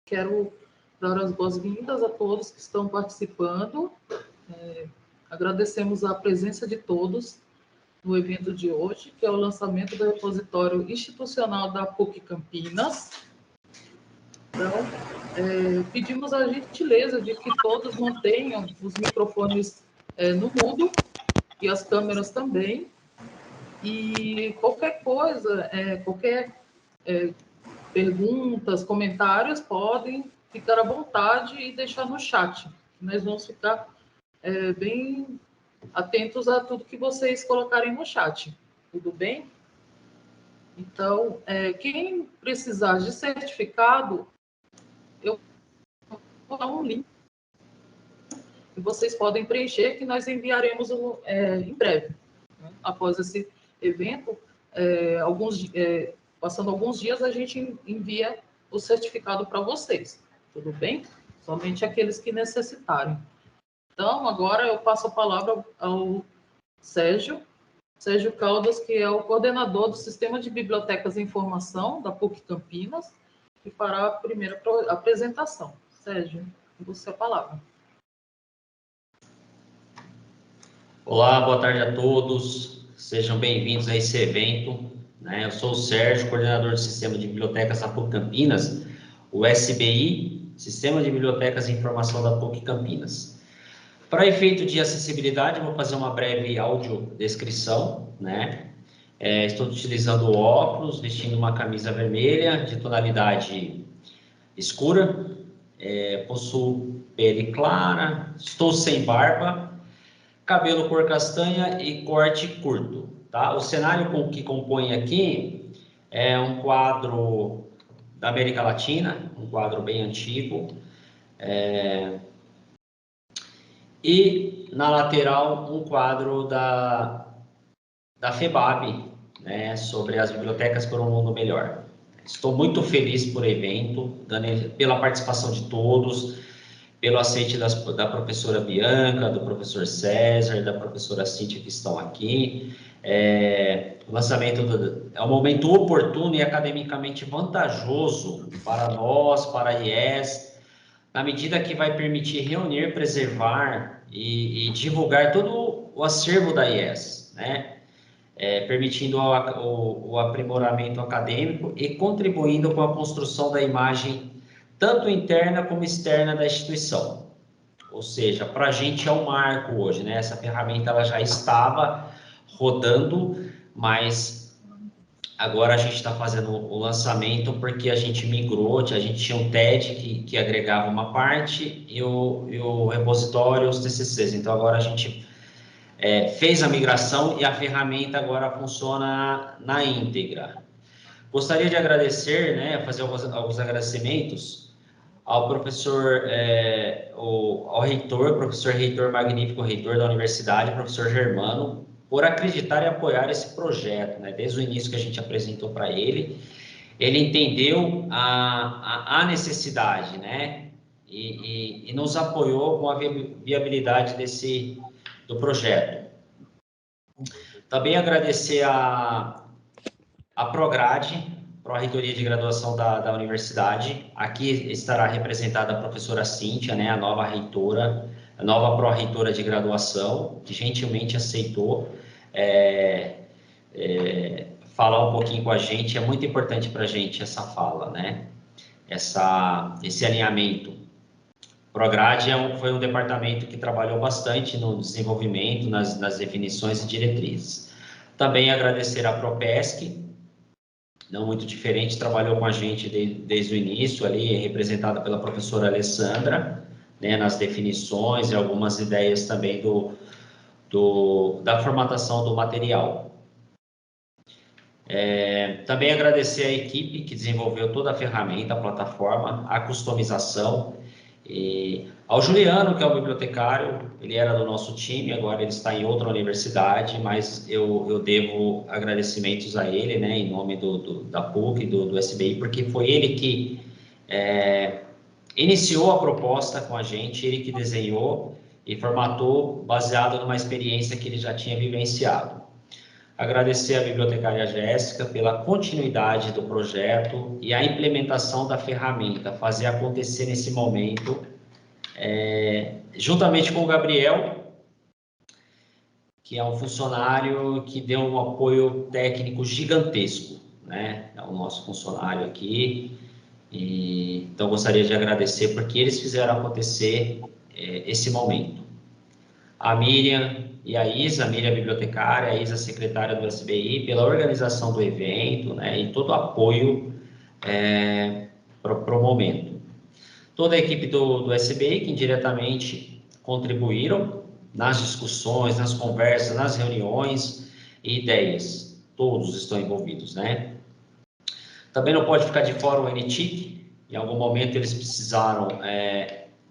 Quero dar as boas-vindas a todos que estão participando. Agradecemos a presença de todos no evento de hoje, que é o lançamento do repositório institucional da PUC Campinas. Então, pedimos a gentileza de que todos mantenham os microfones no mudo e as câmeras também. E qualquer coisa, perguntas, comentários, podem ficar à vontade e deixar no chat. Nós vamos ficar bem atentos a tudo que vocês colocarem no chat. Tudo bem? Então, quem precisar de certificado, eu vou dar um link que vocês podem preencher, que nós enviaremos em breve. Após esse evento, passando alguns dias, a gente envia o certificado para vocês. Tudo bem? Somente aqueles que necessitarem. Então, agora eu passo a palavra ao Sérgio Caldas, que é o coordenador do Sistema de Bibliotecas e Informação da PUC Campinas, que fará a primeira apresentação. Sérgio, você a palavra. Olá, boa tarde a todos. Sejam bem-vindos a esse evento. Eu sou o Sérgio, coordenador do Sistema de Bibliotecas da PUC Campinas, o SBI, Sistema de Bibliotecas e Informação da PUC Campinas. Para efeito de acessibilidade, vou fazer uma breve audiodescrição, estou utilizando óculos, vestindo uma camisa vermelha de tonalidade escura, possuo pele clara, estou sem barba, cabelo cor castanha e corte curto, tá? O cenário que compõe aqui é um quadro da América Latina, um quadro bem antigo, e na lateral um quadro da FEBAB, sobre as bibliotecas por um mundo melhor. Estou muito feliz por evento, pela participação de todos, pelo aceite da professora Bianca, do professor César, da professora Cíntia que estão aqui. O lançamento é um momento oportuno e academicamente vantajoso para nós, para a IES, na medida que vai permitir reunir, preservar e divulgar todo o acervo da IES, permitindo o aprimoramento acadêmico e contribuindo com a construção da imagem tanto interna como externa da instituição. Ou seja, para a gente é um marco hoje, Essa ferramenta ela já estava rodando, mas agora a gente está fazendo o lançamento porque a gente migrou, a gente tinha um TED que agregava uma parte e o repositório, os TCCs. Então, agora a gente fez a migração e a ferramenta agora funciona na íntegra. Gostaria de agradecer, fazer alguns agradecimentos ao professor, ao reitor, professor reitor magnífico, reitor da universidade, professor Germano, por acreditar e apoiar esse projeto, Desde o início que a gente apresentou para ele, ele entendeu a necessidade, E nos apoiou com a viabilidade do projeto. Também agradecer a Prograde, Pró-Reitoria de Graduação da Universidade. Aqui estará representada a professora Cíntia, a nova reitora, a nova pró-reitora de graduação, que gentilmente aceitou falar um pouquinho com a gente. É muito importante para a gente essa fala, esse alinhamento. Prograde foi um departamento que trabalhou bastante no desenvolvimento, nas definições e diretrizes. Também agradecer a Propesc, não muito diferente, trabalhou com a gente desde o início, ali representada pela professora Alessandra, nas definições e algumas ideias também da formatação do material. Também agradecer a equipe que desenvolveu toda a ferramenta, a plataforma, a customização, e ao Juliano, que é o bibliotecário, ele era do nosso time, agora ele está em outra universidade, mas eu devo agradecimentos a ele, em nome da PUC e do SBI, porque foi ele que iniciou a proposta com a gente, ele que desenhou e formatou baseado numa experiência que ele já tinha vivenciado. Agradecer à bibliotecária Jéssica pela continuidade do projeto e a implementação da ferramenta, fazer acontecer nesse momento, juntamente com o Gabriel, que é um funcionário que deu um apoio técnico gigantesco, né? É o nosso funcionário aqui. Então, gostaria de agradecer porque eles fizeram acontecer esse momento. A Miriam e a Miriam bibliotecária, a Isa secretária do SBI, pela organização do evento, né? E todo o apoio para o momento. Toda a equipe do SBI que indiretamente contribuíram nas discussões, nas conversas, nas reuniões e ideias. Todos estão envolvidos, né? Também não pode ficar de fora o NTIC. Em algum momento eles precisaram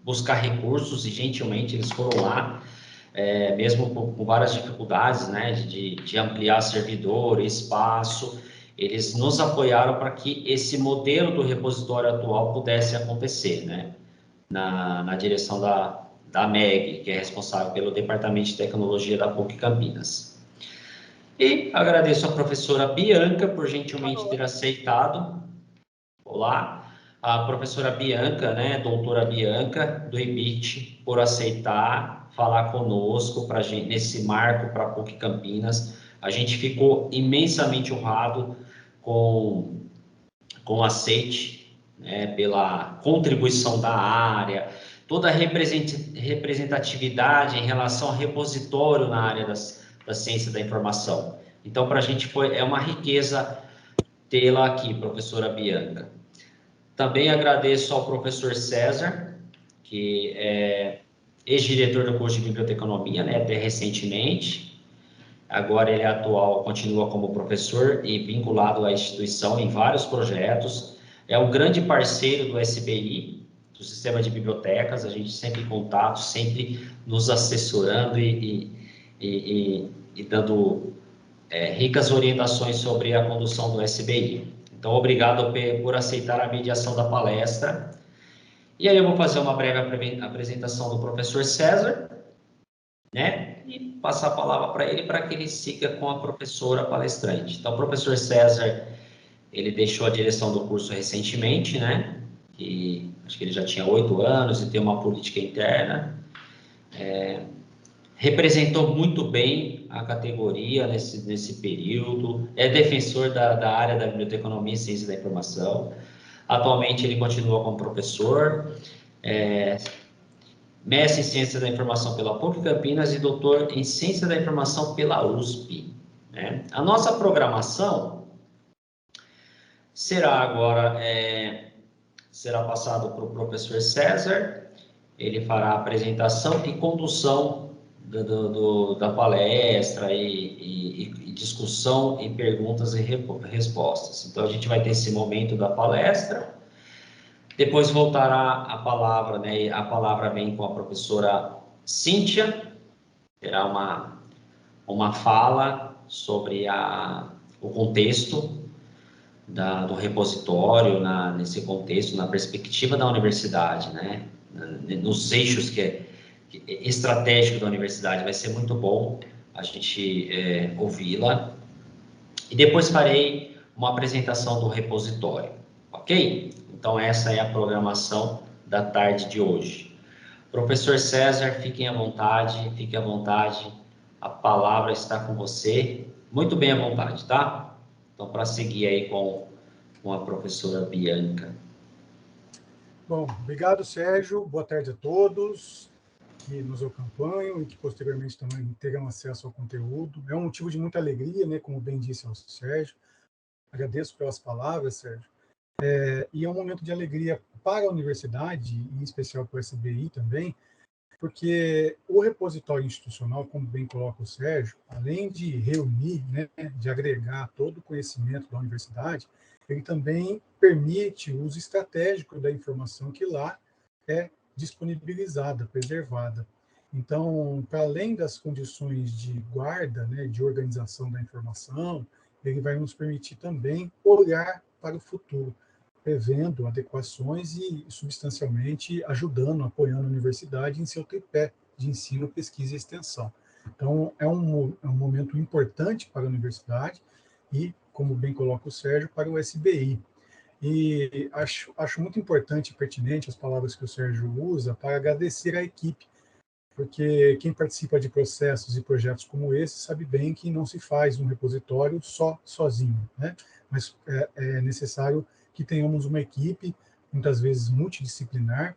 buscar recursos e gentilmente eles foram lá, mesmo com várias dificuldades, né, de ampliar servidor, espaço. Eles nos apoiaram para que esse modelo do repositório atual pudesse acontecer, né, na direção da MEG, que é responsável pelo Departamento de Tecnologia da PUC Campinas. E agradeço à professora Bianca por gentilmente ter aceitado. Olá, a professora Bianca, né, doutora Bianca, do IBIT, por aceitar falar conosco nesse marco para a PUC Campinas. A gente ficou imensamente honrado com o aceite, né, pela contribuição da área, toda a representatividade em relação ao repositório na área da ciência da informação. Então, para a gente é uma riqueza tê-la aqui, professora Bianca. Também agradeço ao professor César, que é ex-diretor do curso de biblioteconomia, né, até recentemente. Agora ele é atual, continua como professor e vinculado à instituição em vários projetos. É um grande parceiro do SBI, do Sistema de Bibliotecas, a gente sempre em contato, sempre nos assessorando e dando ricas orientações sobre a condução do SBI. Então, obrigado por aceitar a mediação da palestra. E aí eu vou fazer uma breve apresentação do professor César, né? E passar a palavra para ele, para que ele siga com a professora palestrante. Então, o professor César, ele deixou a direção do curso recentemente, né? E acho que ele já tinha 8 anos e tem uma política interna. Representou muito bem a categoria nesse período, é defensor da área da biblioteconomia e ciência da informação. Atualmente, ele continua como professor, mestre em ciência da informação pela PUC Campinas e doutor em ciência da informação pela USP, né? A nossa programação será agora, será passado para o professor César, ele fará a apresentação e condução da palestra e discussão e perguntas e respostas. Então, a gente vai ter esse momento da palestra, depois voltará a palavra, né? A palavra vem com a professora Cíntia, terá uma fala sobre o contexto do repositório, nesse contexto, na perspectiva da universidade, né? Nos eixos estratégico da universidade. Vai ser muito bom a gente ouvi-la. E depois farei uma apresentação do repositório, ok? Então, essa é a programação da tarde de hoje. Professor César, fiquem à vontade, fique à vontade. A palavra está com você. Muito bem à vontade, tá? Então, para seguir aí com a professora Bianca. Bom, obrigado, Sérgio. Boa tarde a todos que nos acompanham e que posteriormente também terão acesso ao conteúdo. É um motivo de muita alegria, né, como bem disse o Sérgio. Agradeço pelas palavras, Sérgio. E é um momento de alegria para a universidade, em especial para o SBI também, porque o repositório institucional, como bem coloca o Sérgio, além de reunir, né, de agregar todo o conhecimento da universidade, ele também permite o uso estratégico da informação que lá é disponibilizada, preservada. Então, para além das condições de guarda, né, de organização da informação, ele vai nos permitir também olhar para o futuro, prevendo adequações e, substancialmente, ajudando, apoiando a universidade em seu tripé de ensino, pesquisa e extensão. Então, é um momento importante para a universidade e, como bem coloca o Sérgio, para o SBI. E acho muito importante e pertinente as palavras que o Sérgio usa para agradecer à equipe, porque quem participa de processos e projetos como esse sabe bem que não se faz um repositório sozinho, né? Mas é necessário que tenhamos uma equipe, muitas vezes multidisciplinar,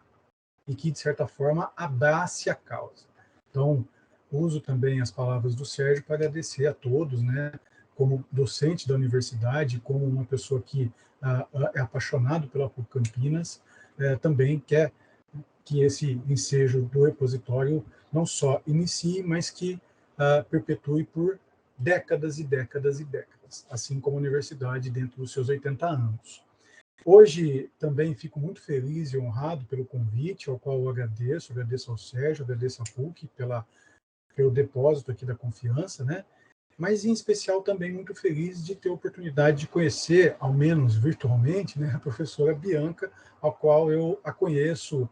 e que, de certa forma, abrace a causa. Então, uso também as palavras do Sérgio para agradecer a todos, né? Como docente da universidade, como uma pessoa que é apaixonado pela PUC Campinas, também quer que esse ensejo do repositório não só inicie, mas que perpetue por décadas e décadas e décadas, assim como a universidade dentro dos seus 80 anos. Hoje também fico muito feliz e honrado pelo convite, ao qual eu agradeço ao Sérgio, agradeço à PUC pelo depósito aqui da confiança, né? Mas, em especial, também muito feliz de ter a oportunidade de conhecer, ao menos virtualmente, né, a professora Bianca, a qual eu a conheço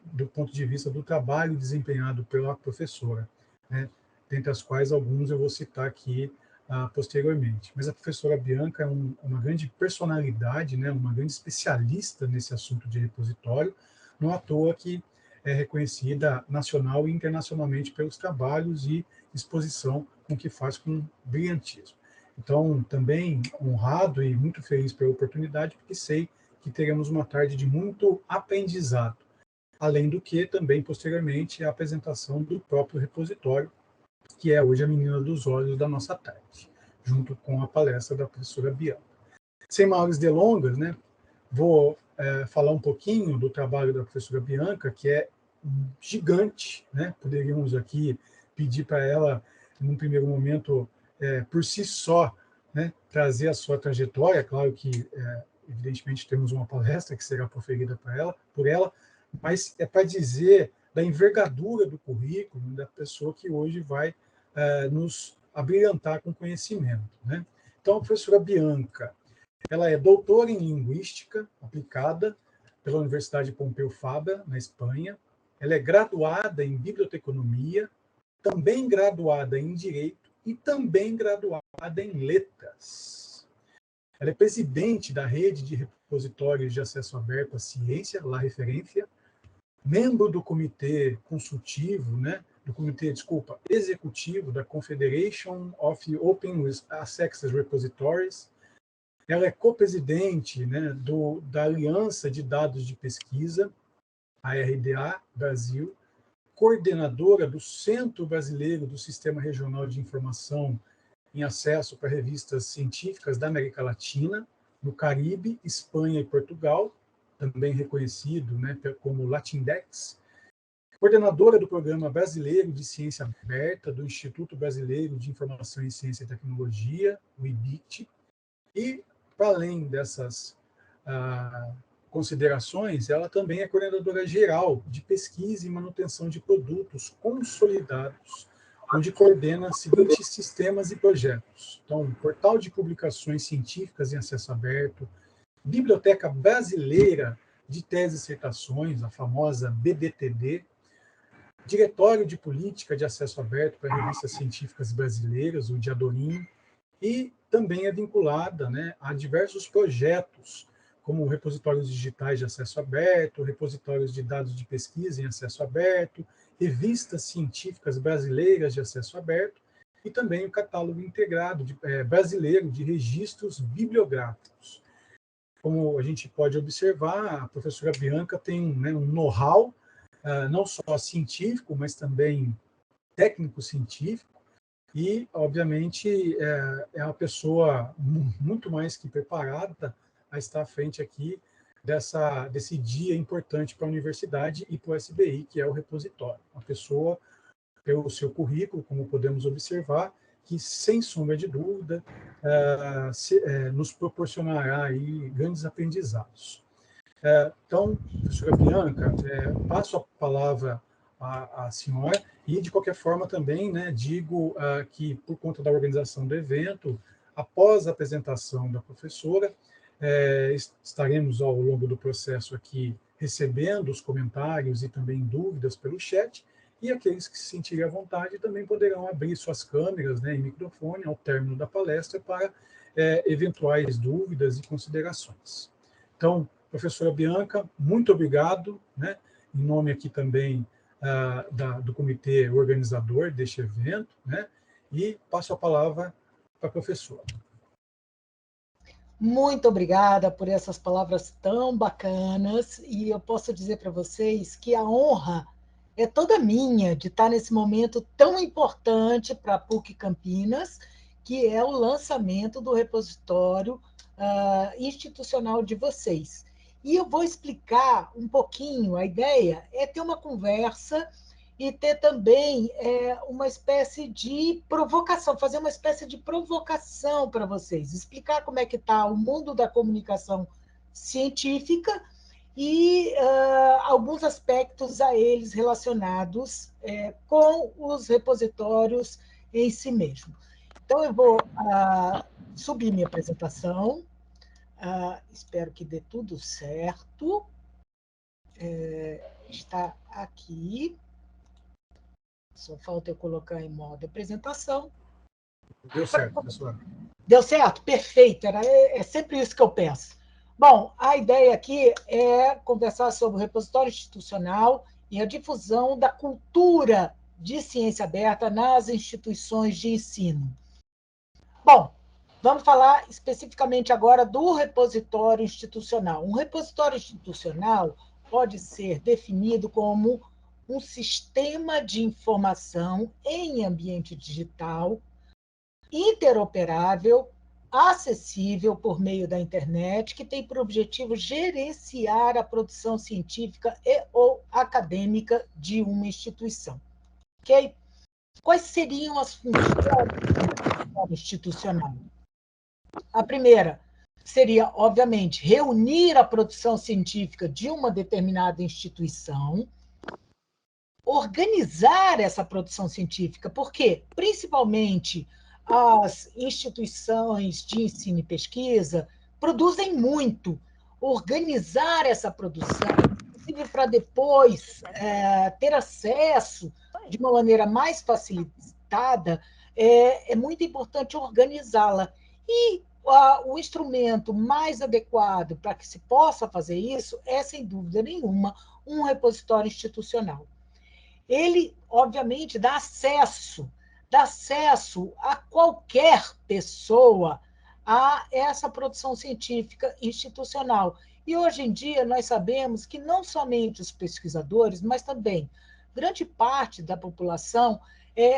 do ponto de vista do trabalho desempenhado pela professora, né, dentre as quais alguns eu vou citar aqui posteriormente. Mas a professora Bianca é uma grande personalidade, né, uma grande especialista nesse assunto de repositório, não à toa que é reconhecida nacional e internacionalmente pelos trabalhos e exposição com que faz com brilhantismo. Então, também honrado e muito feliz pela oportunidade, porque sei que teremos uma tarde de muito aprendizado, além do que também, posteriormente, a apresentação do próprio repositório, que é hoje a menina dos olhos da nossa tarde, junto com a palestra da professora Bianca. Sem maiores delongas, né, vou falar um pouquinho do trabalho da professora Bianca, que é gigante, né? Poderíamos aqui pedir para ela, num primeiro momento, por si só, né, trazer a sua trajetória. Claro que, evidentemente, temos uma palestra que será proferida por ela, mas é para dizer da envergadura do currículo da pessoa que hoje vai nos abrilhantar com conhecimento, né? Então, a professora Bianca, ela é doutora em Linguística Aplicada pela Universidade Pompeu Fabra, na Espanha. Ela é graduada em Biblioteconomia, também graduada em Direito e também graduada em Letras. Ela é presidente da Rede de Repositórios de Acesso Aberto à Ciência, La Referência, membro do comitê consultivo, né, executivo da Confederation of Open Access Repositories. Ela é co-presidente, né, da Aliança de Dados de Pesquisa, a RDA Brasil, coordenadora do Centro Brasileiro do Sistema Regional de Informação em Acesso para Revistas Científicas da América Latina, no Caribe, Espanha e Portugal, também reconhecido, né, como Latindex, coordenadora do Programa Brasileiro de Ciência Aberta do Instituto Brasileiro de Informação em Ciência e Tecnologia, o IBIT, e, para além dessas considerações, ela também é coordenadora geral de pesquisa e manutenção de produtos consolidados, onde coordena os seguintes sistemas e projetos. Então, Portal de Publicações Científicas em Acesso Aberto, Biblioteca Brasileira de Teses e Dissertações, a famosa BBTD, Diretório de Política de Acesso Aberto para Revistas Científicas Brasileiras, o Diadorim, e também é vinculada, né, a diversos projetos, como repositórios digitais de acesso aberto, repositórios de dados de pesquisa em acesso aberto, revistas científicas brasileiras de acesso aberto, e também o catálogo integrado brasileiro de registros bibliográficos. Como a gente pode observar, a professora Bianca tem, né, um know-how, não só científico, mas também técnico-científico, e, obviamente, é uma pessoa muito mais que preparada a estar à frente aqui desse dia importante para a universidade e para o SBI, que é o repositório. Uma pessoa, pelo seu currículo, como podemos observar, que, sem sombra de dúvida, nos proporcionará aí grandes aprendizados. Então, professora Bianca, passo a palavra à senhora e, de qualquer forma, também, né, digo que, por conta da organização do evento, após a apresentação da professora, estaremos, ao longo do processo aqui, recebendo os comentários e também dúvidas pelo chat, e aqueles que se sentirem à vontade também poderão abrir suas câmeras, né, e microfone ao término da palestra para eventuais dúvidas e considerações. Então, professora Bianca, muito obrigado, né, em nome aqui também do comitê organizador deste evento, né, e passo a palavra para a professora. Muito obrigada por essas palavras tão bacanas, e eu posso dizer para vocês que a honra é toda minha de estar nesse momento tão importante para a PUC Campinas, que é o lançamento do repositório institucional de vocês. E eu vou explicar um pouquinho, a ideia é ter uma conversa e ter também uma espécie de provocação, fazer uma espécie de provocação para vocês, explicar como é que está o mundo da comunicação científica e alguns aspectos a eles relacionados com os repositórios em si mesmo. Então, eu vou subir minha apresentação, espero que dê tudo certo. Está aqui. Só falta eu colocar em modo apresentação. Deu certo, professora. Deu certo? Perfeito. É sempre isso que eu peço. Bom, a ideia aqui é conversar sobre o repositório institucional e a difusão da cultura de ciência aberta nas instituições de ensino. Bom, vamos falar especificamente agora do repositório institucional. Um repositório institucional pode ser definido como um sistema de informação em ambiente digital, interoperável, acessível por meio da internet, que tem por objetivo gerenciar a produção científica ou acadêmica de uma instituição. Ok? Quais seriam as funções do institucional? A primeira seria, obviamente, reunir a produção científica de uma determinada instituição, organizar essa produção científica, porque, principalmente, as instituições de ensino e pesquisa produzem muito. Organizar essa produção, inclusive para depois ter acesso de uma maneira mais facilitada, é muito importante organizá-la. E o instrumento mais adequado para que se possa fazer isso é, sem dúvida nenhuma, um repositório institucional. Ele, obviamente, dá acesso a qualquer pessoa a essa produção científica institucional. E hoje em dia nós sabemos que não somente os pesquisadores, mas também grande parte da população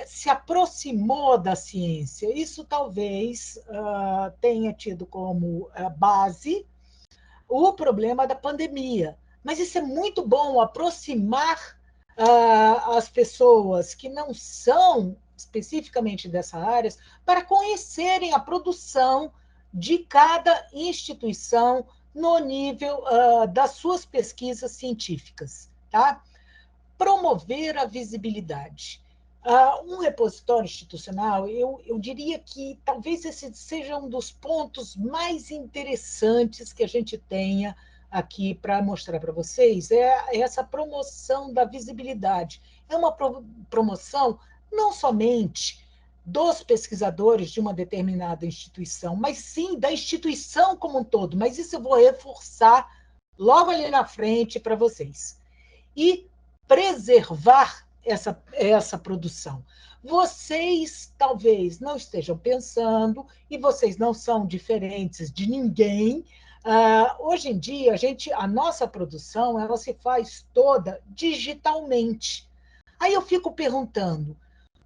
se aproximou da ciência. Isso talvez tenha tido como base o problema da pandemia. Mas isso é muito bom, aproximar as pessoas que não são especificamente dessa área para conhecerem a produção de cada instituição no nível das suas pesquisas científicas. Tá? Promover a visibilidade. Um repositório institucional, eu diria que talvez esse seja um dos pontos mais interessantes que a gente tenha aqui para mostrar para vocês, é essa promoção da visibilidade. É uma promoção não somente dos pesquisadores de uma determinada instituição, mas sim da instituição como um todo. Mas isso eu vou reforçar logo ali na frente para vocês. E preservar essa produção. Vocês talvez não estejam pensando, e vocês não são diferentes de ninguém. Hoje em dia, a nossa produção ela se faz toda digitalmente. Aí eu fico perguntando,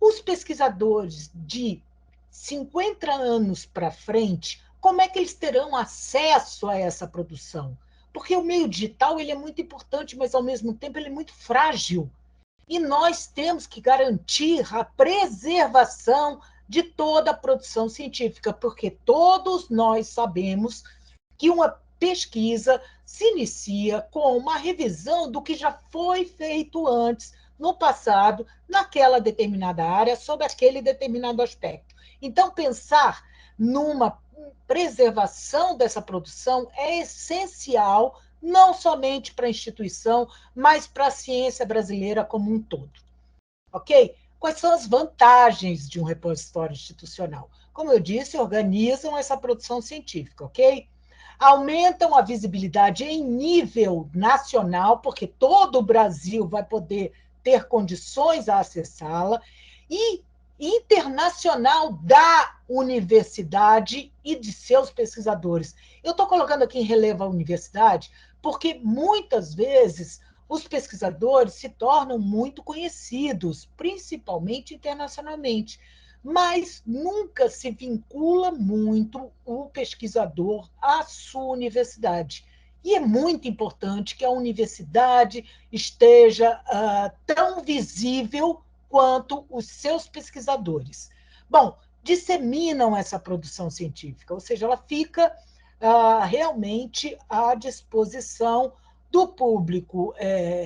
os pesquisadores de 50 anos para frente, como é que eles terão acesso a essa produção? Porque o meio digital ele é muito importante, mas, ao mesmo tempo, ele é muito frágil. E nós temos que garantir a preservação de toda a produção científica, porque todos nós sabemos que uma pesquisa se inicia com uma revisão do que já foi feito antes, no passado, naquela determinada área, sobre aquele determinado aspecto. Então, pensar numa preservação dessa produção é essencial, não somente para a instituição, mas para a ciência brasileira como um todo. ok? Quais são as vantagens de um repositório institucional? Como eu disse, organizam essa produção científica, ok? Aumentam a visibilidade em nível nacional, porque todo o Brasil vai poder ter condições a acessá-la, e internacional da universidade e de seus pesquisadores. Eu estou colocando aqui em relevo a universidade, porque muitas vezes os pesquisadores se tornam muito conhecidos, principalmente internacionalmente, mas nunca se vincula muito o pesquisador à sua universidade. E é muito importante que a universidade esteja tão visível quanto os seus pesquisadores. Bom, disseminam essa produção científica, ou seja, ela fica realmente à disposição do público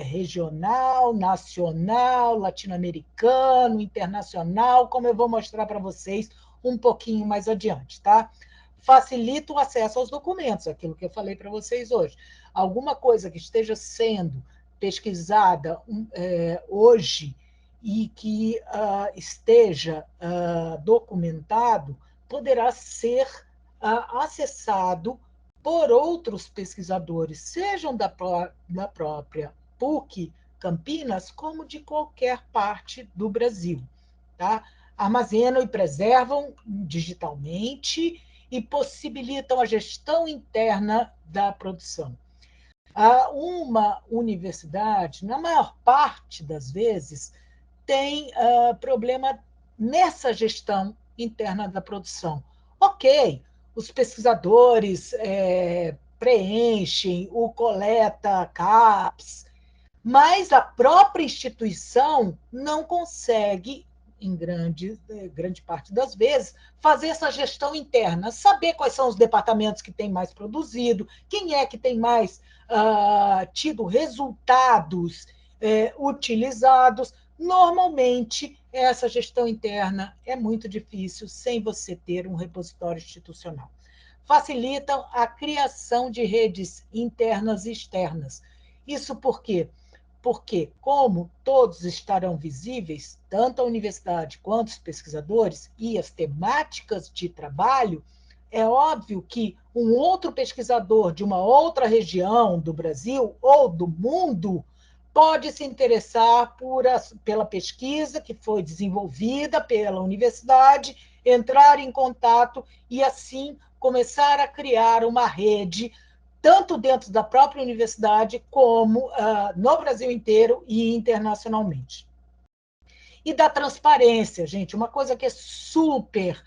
regional, nacional, latino-americano, internacional, como eu vou mostrar para vocês um pouquinho mais adiante, tá? Facilita o acesso aos documentos, aquilo que eu falei para vocês hoje. Alguma coisa que esteja sendo pesquisada hoje e que esteja documentado, poderá ser acessado por outros pesquisadores, sejam da própria PUC Campinas, como de qualquer parte do Brasil. Tá? Armazenam e preservam digitalmente e possibilitam a gestão interna da produção. Uma universidade, na maior parte das vezes, tem problema nessa gestão interna da produção. Ok, os pesquisadores preenchem, o coleta CAPES, mas a própria instituição não consegue, em grande parte das vezes, fazer essa gestão interna, saber quais são os departamentos que têm mais produzido, quem é que tem mais tido resultados utilizados. Normalmente, essa gestão interna é muito difícil sem você ter um repositório institucional. Facilitam a criação de redes internas e externas. Isso por quê? Porque, como todos estarão visíveis, tanto a universidade quanto os pesquisadores e as temáticas de trabalho, é óbvio que um outro pesquisador de uma outra região do Brasil ou do mundo pode se interessar pela pesquisa que foi desenvolvida pela universidade, entrar em contato e, assim, começar a criar uma rede, tanto dentro da própria universidade, como no Brasil inteiro e internacionalmente. E da transparência, gente, uma coisa que é super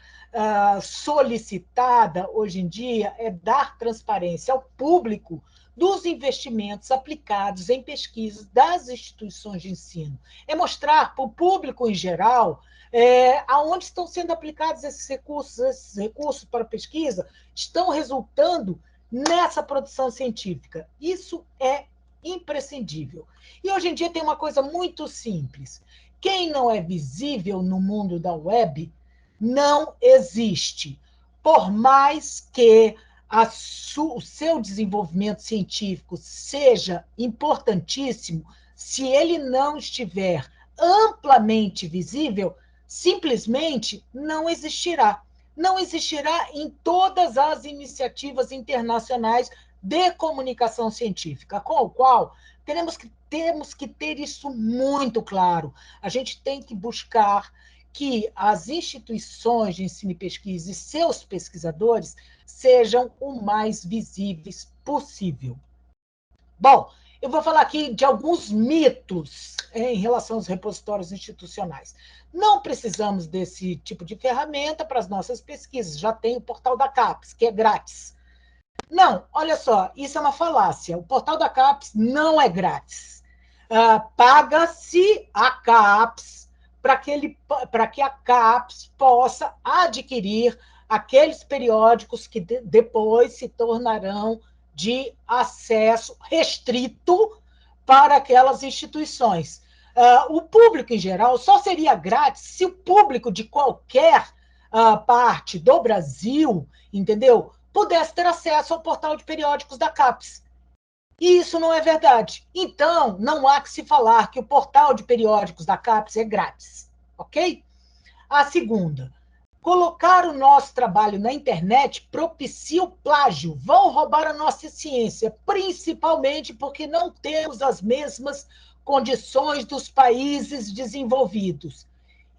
solicitada hoje em dia é dar transparência ao público dos investimentos aplicados em pesquisas das instituições de ensino. É mostrar para o público em geral aonde estão sendo aplicados esses recursos para pesquisa estão resultando nessa produção científica. Isso é imprescindível. E hoje em dia tem uma coisa muito simples. Quem não é visível no mundo da web não existe. Por mais que o seu desenvolvimento científico seja importantíssimo, se ele não estiver amplamente visível, simplesmente não existirá. Não existirá em todas as iniciativas internacionais de comunicação científica, com o qual temos que ter isso muito claro. A gente tem que buscar que as instituições de ensino e pesquisa e seus pesquisadores sejam o mais visíveis possível. Bom, eu vou falar aqui de alguns mitos em relação aos repositórios institucionais. Não precisamos desse tipo de ferramenta para as nossas pesquisas, já tem o portal da CAPES, que é grátis. Não, olha só, isso é uma falácia. O portal da CAPES não é grátis. Paga-se a CAPES para que a CAPES possa adquirir aqueles periódicos que depois se tornarão de acesso restrito para aquelas instituições. O público, em geral, só seria grátis se o público de qualquer parte do Brasil, entendeu? Pudesse ter acesso ao portal de periódicos da CAPES. E isso não é verdade. Então, não há que se falar que o portal de periódicos da CAPES é grátis, ok? A segunda, colocar o nosso trabalho na internet propicia o plágio, vão roubar a nossa ciência, principalmente porque não temos as mesmas condições dos países desenvolvidos.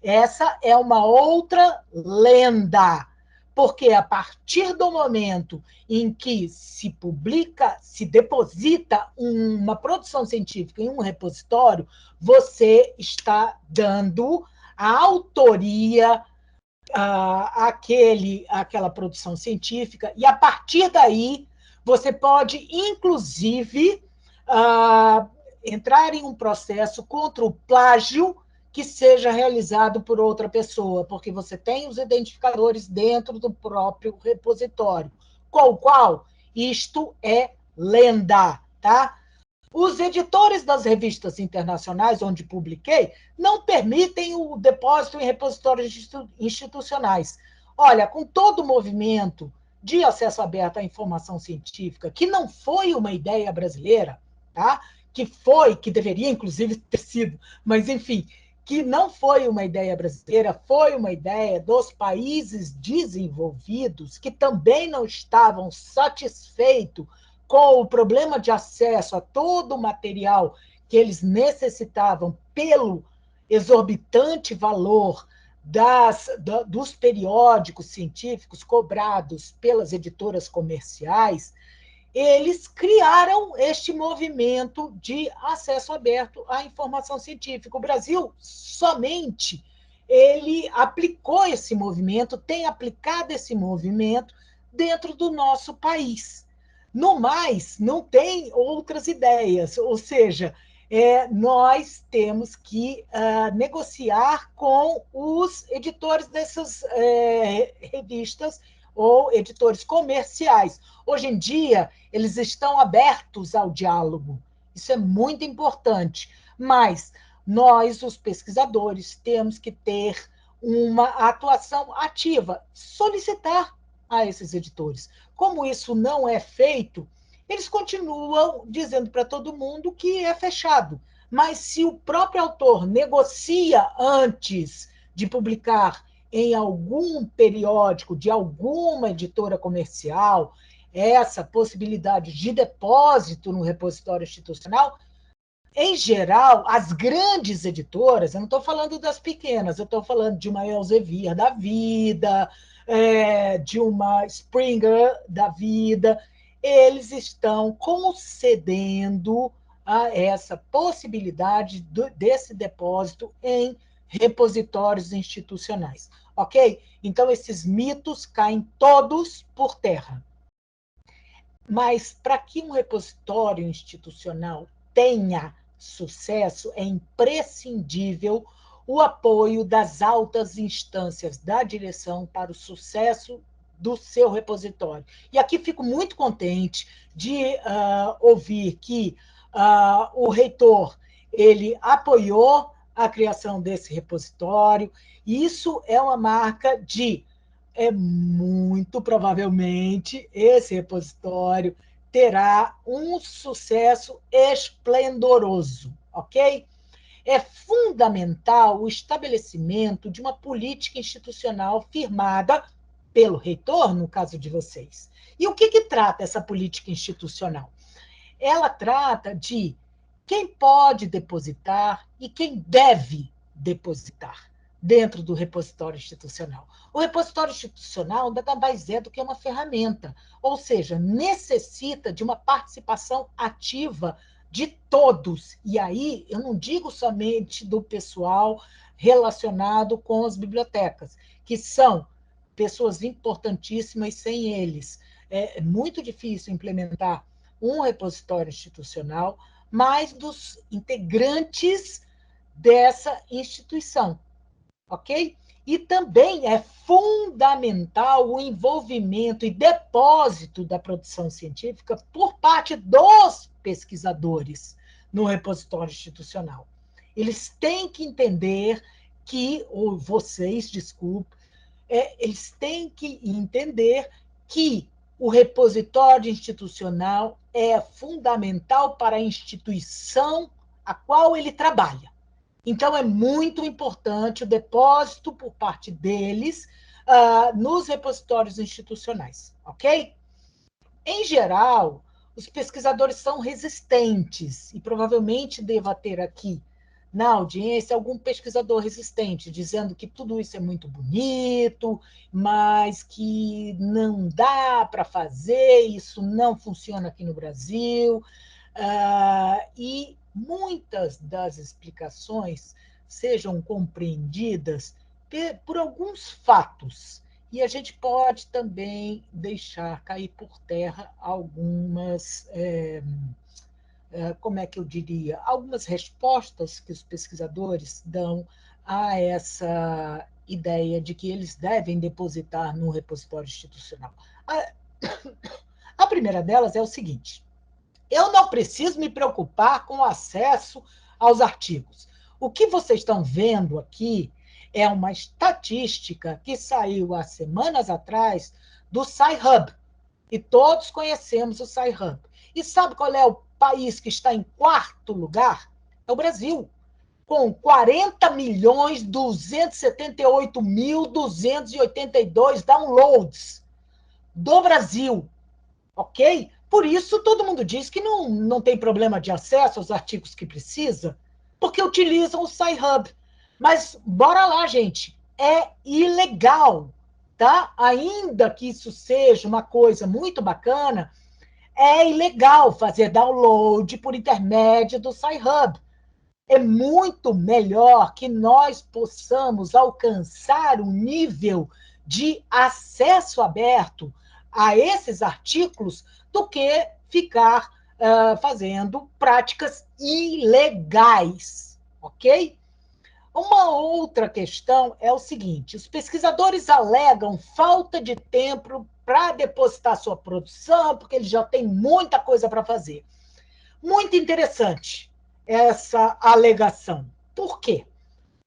Essa é uma outra lenda, porque a partir do momento em que se publica, se deposita uma produção científica em um repositório, você está dando a autoria àquela produção científica, e a partir daí você pode, inclusive, entrar em um processo contra o plágio que seja realizado por outra pessoa, porque você tem os identificadores dentro do próprio repositório, com o qual isto é lenda, tá? Os editores das revistas internacionais onde publiquei não permitem o depósito em repositórios institucionais. Olha, com todo o movimento de acesso aberto à informação científica, que não foi uma ideia brasileira, tá? Que deveria, inclusive, ter sido, mas, enfim, que não foi uma ideia brasileira, foi uma ideia dos países desenvolvidos que também não estavam satisfeitos com o problema de acesso a todo o material que eles necessitavam pelo exorbitante valor dos periódicos científicos cobrados pelas editoras comerciais, eles criaram este movimento de acesso aberto à informação científica. O Brasil somente ele aplicou esse movimento, tem aplicado esse movimento dentro do nosso país. No mais, não tem outras ideias, ou seja, nós temos que negociar com os editores dessas revistas ou editores comerciais. Hoje em dia, eles estão abertos ao diálogo. Isso é muito importante. Mas nós, os pesquisadores, temos que ter uma atuação ativa, solicitar a esses editores. Como isso não é feito, eles continuam dizendo para todo mundo que é fechado. Mas se o próprio autor negocia antes de publicar em algum periódico de alguma editora comercial essa possibilidade de depósito no repositório institucional, em geral, as grandes editoras, eu não estou falando das pequenas, eu estou falando de uma Elsevier da vida, de uma Springer da vida, eles estão concedendo a essa possibilidade desse depósito em repositórios institucionais, ok? Então, esses mitos caem todos por terra. Mas, para que um repositório institucional tenha sucesso, é imprescindível o apoio das altas instâncias da direção para o sucesso do seu repositório. E aqui fico muito contente de ouvir que o reitor ele apoiou a criação desse repositório. Isso é uma marca de muito provavelmente esse repositório terá um sucesso esplendoroso, ok? É fundamental o estabelecimento de uma política institucional firmada pelo reitor, no caso de vocês. E o que trata essa política institucional? Ela trata de quem pode depositar e quem deve depositar dentro do repositório institucional. O repositório institucional nada mais é do que uma ferramenta, ou seja, necessita de uma participação ativa de todos. E aí eu não digo somente do pessoal relacionado com as bibliotecas, que são pessoas importantíssimas, sem eles é muito difícil implementar um repositório institucional, mas dos integrantes dessa instituição, ok? E também é fundamental o envolvimento e depósito da produção científica por parte dos pesquisadores no repositório institucional. Eles têm que entender que, ou vocês, desculpe, eles têm que entender que o repositório institucional é fundamental para a instituição a qual ele trabalha. Então, é muito importante o depósito por parte deles nos repositórios institucionais, ok? Em geral, os pesquisadores são resistentes, e provavelmente deva ter aqui na audiência algum pesquisador resistente, dizendo que tudo isso é muito bonito, mas que não dá para fazer, isso não funciona aqui no Brasil. E muitas das explicações sejam compreendidas por alguns fatos, e a gente pode também deixar cair por terra algumas, como é que eu diria, algumas respostas que os pesquisadores dão a essa ideia de que eles devem depositar no repositório institucional. A primeira delas é o seguinte: eu não preciso me preocupar com o acesso aos artigos. O que vocês estão vendo aqui é uma estatística que saiu há semanas atrás do Sci-Hub. E todos conhecemos o Sci-Hub. E sabe qual é o país que está em quarto lugar? É o Brasil, com 40.278.282 downloads do Brasil. Ok? Por isso, todo mundo diz que não tem problema de acesso aos artigos que precisa, porque utilizam o Sci-Hub. Mas, bora lá, gente, é ilegal, tá? Ainda que isso seja uma coisa muito bacana, é ilegal fazer download por intermédio do Sci-Hub. É muito melhor que nós possamos alcançar um nível de acesso aberto a esses artigos do que ficar fazendo práticas ilegais, ok? Uma outra questão é o seguinte: os pesquisadores alegam falta de tempo para depositar sua produção, porque eles já têm muita coisa para fazer. Muito interessante essa alegação. Por quê?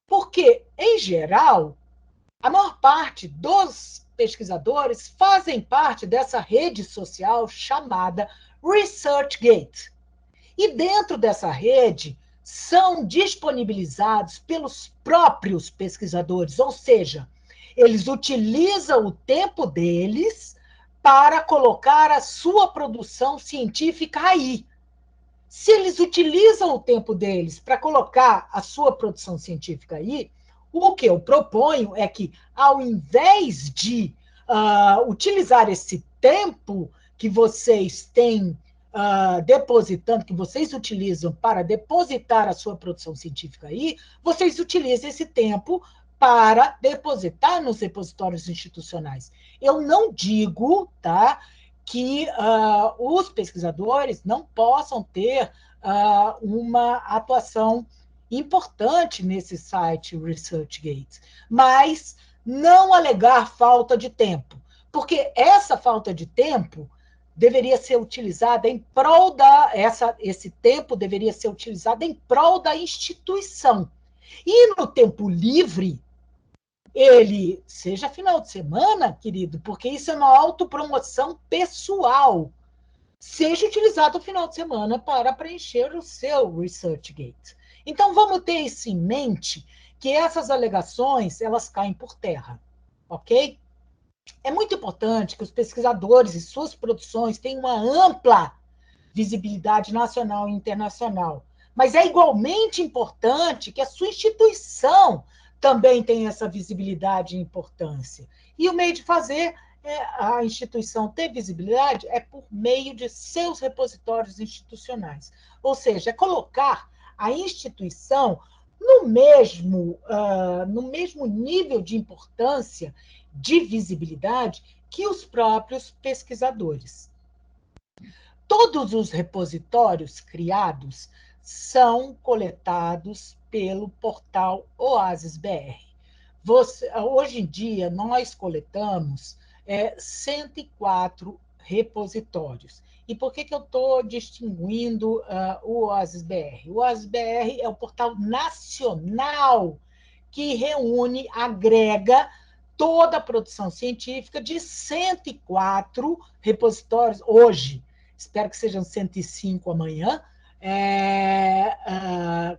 Porque, em geral, a maior parte dos pesquisadores fazem parte dessa rede social chamada ResearchGate. E dentro dessa rede são disponibilizados pelos próprios pesquisadores, ou seja, eles utilizam o tempo deles para colocar a sua produção científica aí. Se eles utilizam o tempo deles para colocar a sua produção científica aí, o que eu proponho é que, ao invés de utilizar esse tempo que vocês têm depositando, que vocês utilizam para depositar a sua produção científica aí, vocês utilizem esse tempo para depositar nos repositórios institucionais. Eu não digo, tá, que os pesquisadores não possam ter uma atuação importante nesse site ResearchGate, mas não alegar falta de tempo, porque essa falta de tempo deveria ser utilizada em prol esse tempo deveria ser utilizado em prol da instituição. E no tempo livre, ele, seja final de semana, querido, porque isso é uma autopromoção pessoal, seja utilizado no final de semana para preencher o seu ResearchGate. Então, vamos ter isso em mente, que essas alegações, elas caem por terra, ok? É muito importante que os pesquisadores e suas produções tenham uma ampla visibilidade nacional e internacional, mas é igualmente importante que a sua instituição também tenha essa visibilidade e importância. E o meio de fazer a instituição ter visibilidade é por meio de seus repositórios institucionais, ou seja, é colocar a instituição no mesmo nível de importância, de visibilidade, que os próprios pesquisadores. Todos os repositórios criados são coletados pelo portal OASIS-BR. Hoje em dia, nós coletamos 104 repositórios. E por que eu estou distinguindo o OASIS-BR? O OASIS-BR é o portal nacional que reúne, agrega toda a produção científica de 104 repositórios hoje, espero que sejam 105 amanhã,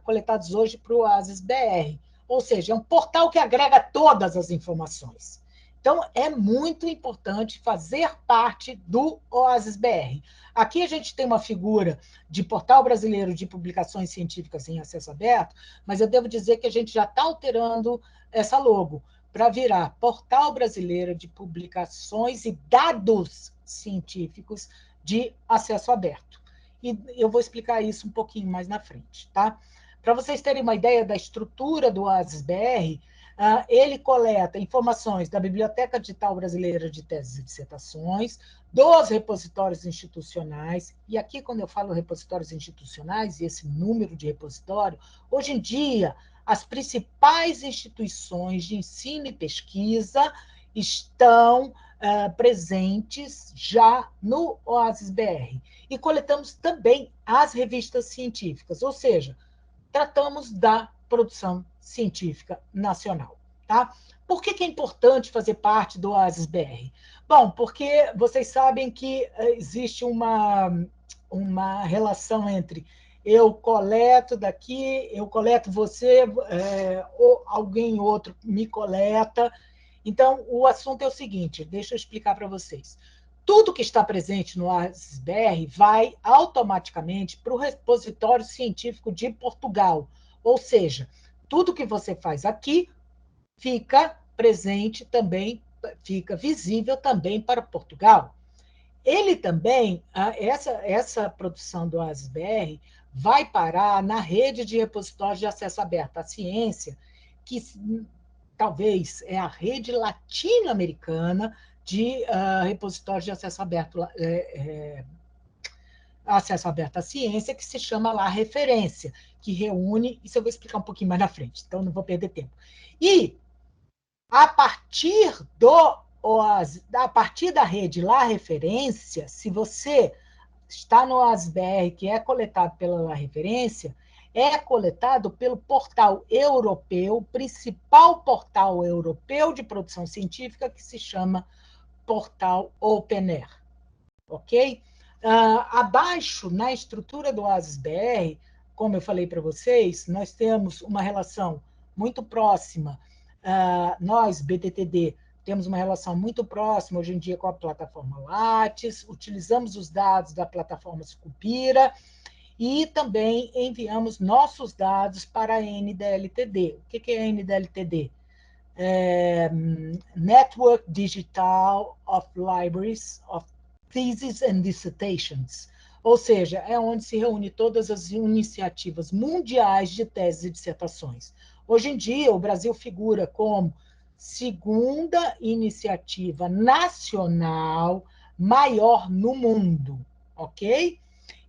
coletados hoje para o OASIS-BR. Ou seja, é um portal que agrega todas as informações. Então, é muito importante fazer parte do OASIS-BR. Aqui a gente tem uma figura de Portal Brasileiro de Publicações Científicas em Acesso Aberto, mas eu devo dizer que a gente já está alterando essa logo para virar Portal Brasileiro de Publicações e Dados Científicos de Acesso Aberto. E eu vou explicar isso um pouquinho mais na frente, tá? Para vocês terem uma ideia da estrutura do OASIS-BR, ele coleta informações da Biblioteca Digital Brasileira de Teses e Dissertações, dos repositórios institucionais, e aqui quando eu falo repositórios institucionais, e esse número de repositório, hoje em dia, as principais instituições de ensino e pesquisa estão presentes já no OASIS-BR. E coletamos também as revistas científicas, ou seja, tratamos da produção científica nacional. Tá? Por que é importante fazer parte do OASIS-BR? Bom, porque vocês sabem que existe uma relação entre eu coleto daqui, eu coleto você, ou alguém outro me coleta. Então, o assunto é o seguinte, deixa eu explicar para vocês. Tudo que está presente no OASIS-BR vai automaticamente para o repositório científico de Portugal. Ou seja, tudo que você faz aqui fica presente também, fica visível também para Portugal. Ele também, essa produção do OASIS-BR vai parar na rede de repositórios de acesso aberto à ciência, que talvez é a rede latino-americana de repositórios de acesso aberto, acesso aberto à ciência, que se chama lá Referência, que reúne, isso eu vou explicar um pouquinho mais na frente, então não vou perder tempo. E a partir da rede lá Referência, se você está no OASIS-BR, que é coletado pela lá Referência, é coletado pelo portal europeu, principal portal europeu de produção científica, que se chama Portal OpenAir. Ok? Abaixo, na estrutura do OASIS-BR, como eu falei para vocês, nós temos uma relação muito próxima, nós, BTTD, temos uma relação muito próxima, hoje em dia, com a plataforma Lattes, utilizamos os dados da plataforma Scopira, e também enviamos nossos dados para a NDLTD. O que é a NDLTD? Network Digital of Libraries of Theses and Dissertations. Ou seja, é onde se reúne todas as iniciativas mundiais de teses e dissertações. Hoje em dia, o Brasil figura como segunda iniciativa nacional maior no mundo, ok?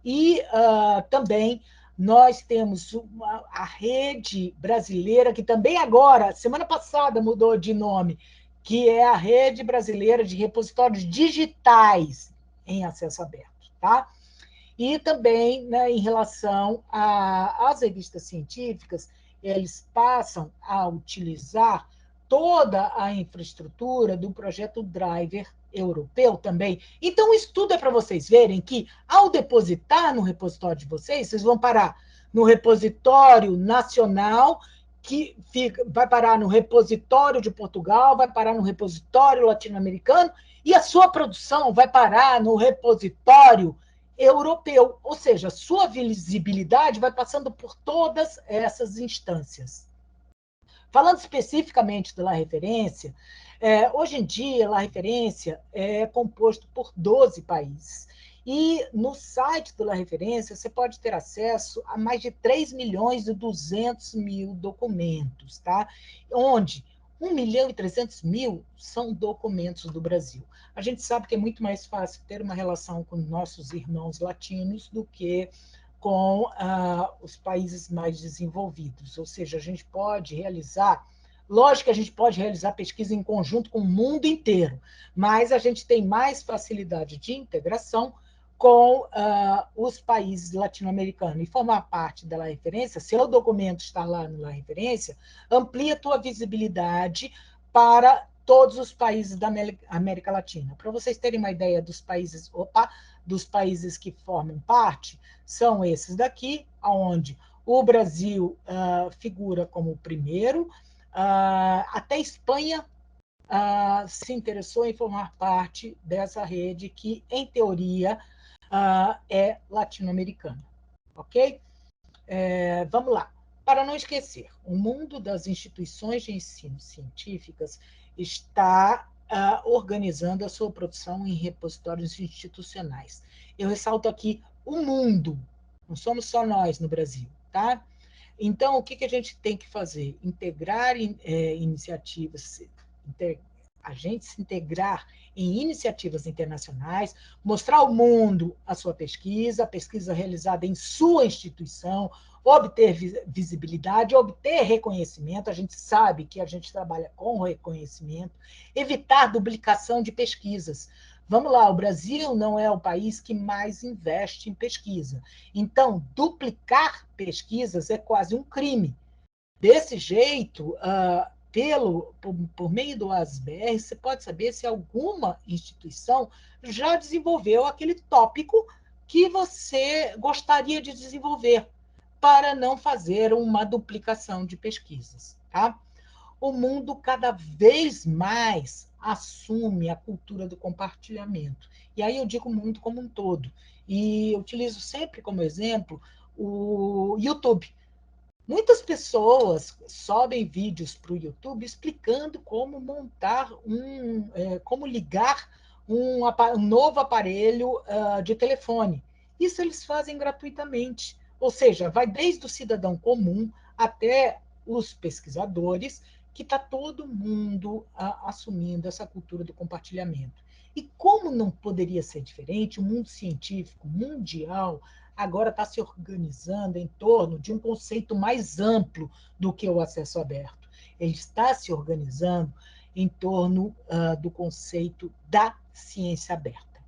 E também nós temos a rede brasileira, que também agora, semana passada, mudou de nome, que é a Rede Brasileira de Repositórios Digitais em Acesso Aberto. Tá? E também, né, em relação às revistas científicas, eles passam a utilizar toda a infraestrutura do projeto Driver europeu também. Então, isso tudo é para vocês verem que, ao depositar no repositório de vocês, vocês vão parar no repositório nacional, que vai parar no repositório de Portugal, vai parar no repositório latino-americano, e a sua produção vai parar no repositório europeu, ou seja, a sua visibilidade vai passando por todas essas instâncias. Falando especificamente da La Referência, hoje em dia, La Referência é composto por 12 países. E no site da La Referência, você pode ter acesso a mais de 3.200.000 documentos, tá? Onde 1.300.000 são documentos do Brasil. A gente sabe que é muito mais fácil ter uma relação com nossos irmãos latinos do que com os países mais desenvolvidos. Ou seja, a gente pode realizar, lógico que a gente pode realizar pesquisa em conjunto com o mundo inteiro, mas a gente tem mais facilidade de integração com os países latino-americanos. E formar parte da La Referência, seu documento está lá na La Referência, amplia a tua visibilidade para todos os países da América Latina. Para vocês terem uma ideia dos países, que formam parte, são esses daqui, onde o Brasil figura como o primeiro, até Espanha se interessou em formar parte dessa rede que, em teoria, é latino-americana. Ok? Vamos lá. Para não esquecer, o mundo das instituições de ensino científicas está organizando a sua produção em repositórios institucionais. Eu ressalto aqui o mundo, não somos só nós no Brasil, tá? Então, o que a gente tem que fazer? Integrar iniciativas, a gente se integrar em iniciativas internacionais, mostrar ao mundo a sua pesquisa, a pesquisa realizada em sua instituição, obter visibilidade, obter reconhecimento. A gente sabe que a gente trabalha com reconhecimento, evitar duplicação de pesquisas. Vamos lá, o Brasil não é o país que mais investe em pesquisa. Então, duplicar pesquisas é quase um crime. Desse jeito, por meio do ASBR, você pode saber se alguma instituição já desenvolveu aquele tópico que você gostaria de desenvolver, para não fazer uma duplicação de pesquisas. Tá? O mundo cada vez mais assume a cultura do compartilhamento. E aí eu digo o mundo como um todo. E eu utilizo sempre como exemplo o YouTube. Muitas pessoas sobem vídeos para o YouTube explicando como montar como ligar um novo aparelho de telefone. Isso eles fazem gratuitamente. Ou seja, vai desde o cidadão comum até os pesquisadores, que está todo mundo assumindo essa cultura do compartilhamento. E como não poderia ser diferente, o mundo científico mundial agora está se organizando em torno de um conceito mais amplo do que o acesso aberto. Ele está se organizando em torno do conceito da ciência aberta.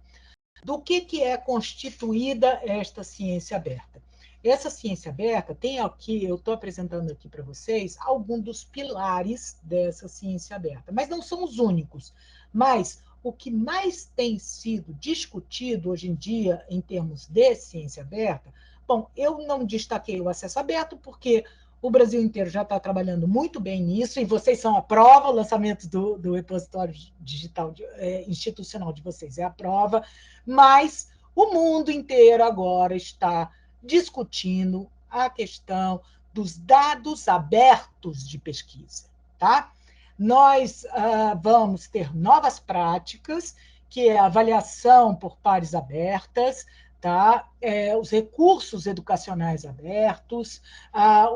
Do que é constituída esta ciência aberta? Essa ciência aberta tem aqui, eu estou apresentando aqui para vocês, alguns dos pilares dessa ciência aberta, mas não são os únicos. Mas o que mais tem sido discutido hoje em dia em termos de ciência aberta, bom, eu não destaquei o acesso aberto porque o Brasil inteiro já está trabalhando muito bem nisso, e vocês são a prova, o lançamento do repositório digital institucional de vocês é a prova, mas o mundo inteiro agora está discutindo a questão dos dados abertos de pesquisa, tá? Nós vamos ter novas práticas, que é a avaliação por pares abertas, tá? Os recursos educacionais abertos,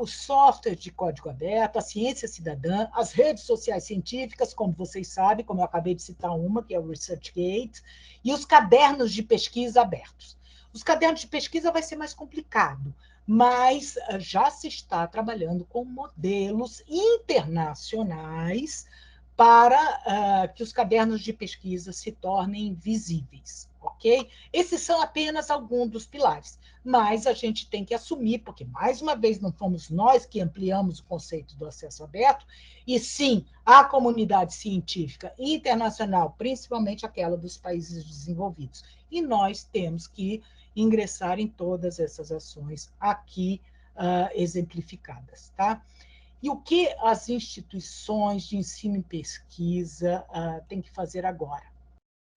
os softwares de código aberto, a ciência cidadã, as redes sociais científicas, como vocês sabem, como eu acabei de citar uma, que é o ResearchGate, e os cadernos de pesquisa abertos. Os cadernos de pesquisa vai ser mais complicado, mas já se está trabalhando com modelos internacionais para que os cadernos de pesquisa se tornem visíveis, ok? Esses são apenas alguns dos pilares, mas a gente tem que assumir, porque, mais uma vez, não fomos nós que ampliamos o conceito do acesso aberto, e sim a comunidade científica internacional, principalmente aquela dos países desenvolvidos. E nós temos que ingressar em todas essas ações aqui exemplificadas, tá? E o que as instituições de ensino e pesquisa têm que fazer agora?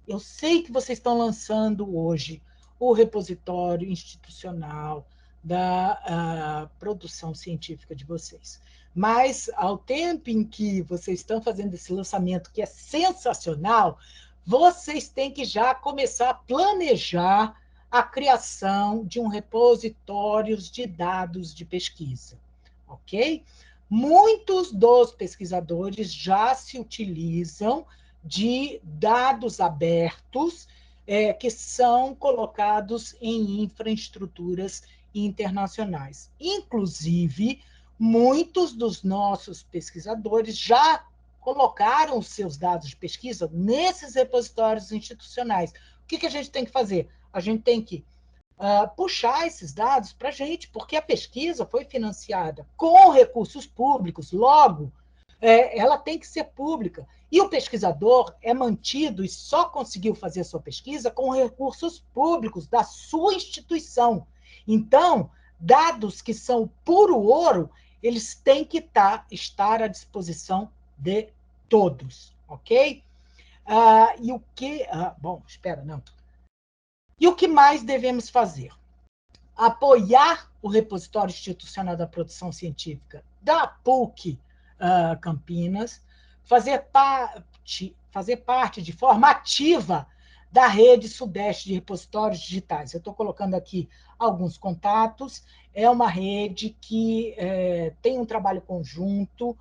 Eu sei que vocês estão lançando hoje o repositório institucional da produção científica de vocês, mas ao tempo em que vocês estão fazendo esse lançamento, que é sensacional, vocês têm que já começar a planejar a criação de um repositório de dados de pesquisa, ok? Muitos dos pesquisadores já se utilizam de dados abertos que são colocados em infraestruturas internacionais. Inclusive, muitos dos nossos pesquisadores já colocaram os seus dados de pesquisa nesses repositórios institucionais. O que a gente tem que fazer? A gente tem que puxar esses dados para a gente, porque a pesquisa foi financiada com recursos públicos, logo, ela tem que ser pública. E o pesquisador é mantido e só conseguiu fazer sua pesquisa com recursos públicos da sua instituição. Então, dados que são puro ouro, eles têm que estar à disposição de todos, ok? E o que... bom, espera, não. E o que mais devemos fazer? Apoiar o repositório institucional da produção científica da PUC Campinas, fazer parte de forma ativa da rede Sudeste de Repositórios Digitais. Eu estou colocando aqui alguns contatos. É uma rede que tem um trabalho conjunto,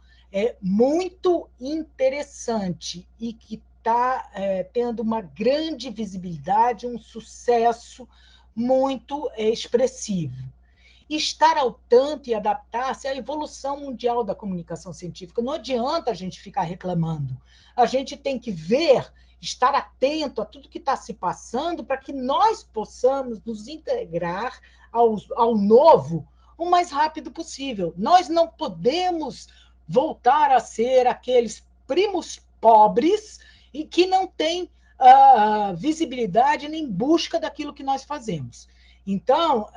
muito interessante e que está tendo uma grande visibilidade, um sucesso muito expressivo. Estar ao tanto e adaptar-se à evolução mundial da comunicação científica. Não adianta a gente ficar reclamando. A gente tem que ver, estar atento a tudo que está se passando para que nós possamos nos integrar ao novo o mais rápido possível. Nós não podemos voltar a ser aqueles primos pobres e que não têm visibilidade nem busca daquilo que nós fazemos. Então,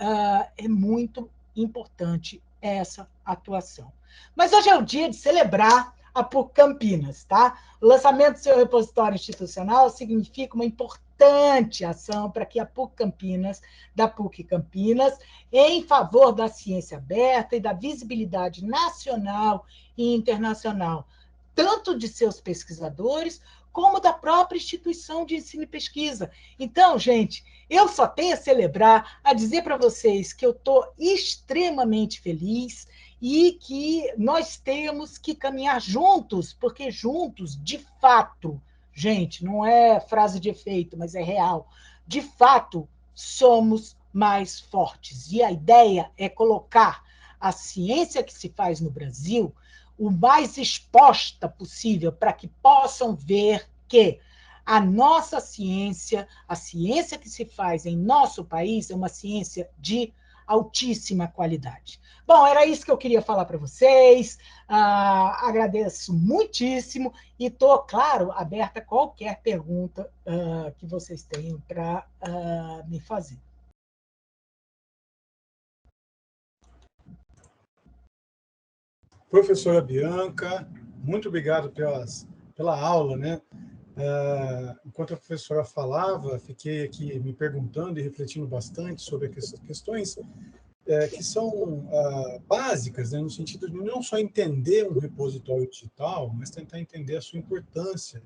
é muito importante essa atuação. Mas hoje é o dia de celebrar a PUC Campinas, tá? O lançamento do seu repositório institucional significa uma importante ação para que a PUC Campinas, da PUC Campinas, em favor da ciência aberta e da visibilidade nacional e internacional, tanto de seus pesquisadores, como da própria instituição de ensino e pesquisa. Então, gente, eu só tenho a celebrar, a dizer para vocês que eu estou extremamente feliz e que nós temos que caminhar juntos, porque juntos, de fato, gente, não é frase de efeito, mas é real, de fato, somos mais fortes. E a ideia é colocar a ciência que se faz no Brasil o mais exposta possível, para que possam ver que a nossa ciência, a ciência que se faz em nosso país, é uma ciência de altíssima qualidade. Bom, era isso que eu queria falar para vocês. Agradeço muitíssimo e estou, claro, aberta a qualquer pergunta que vocês tenham para me fazer. Professora Bianca, muito obrigado pela aula, né? Enquanto a professora falava, fiquei aqui me perguntando e refletindo bastante sobre essas questões que são básicas, né? No sentido de não só entender um repositório digital, mas tentar entender a sua importância,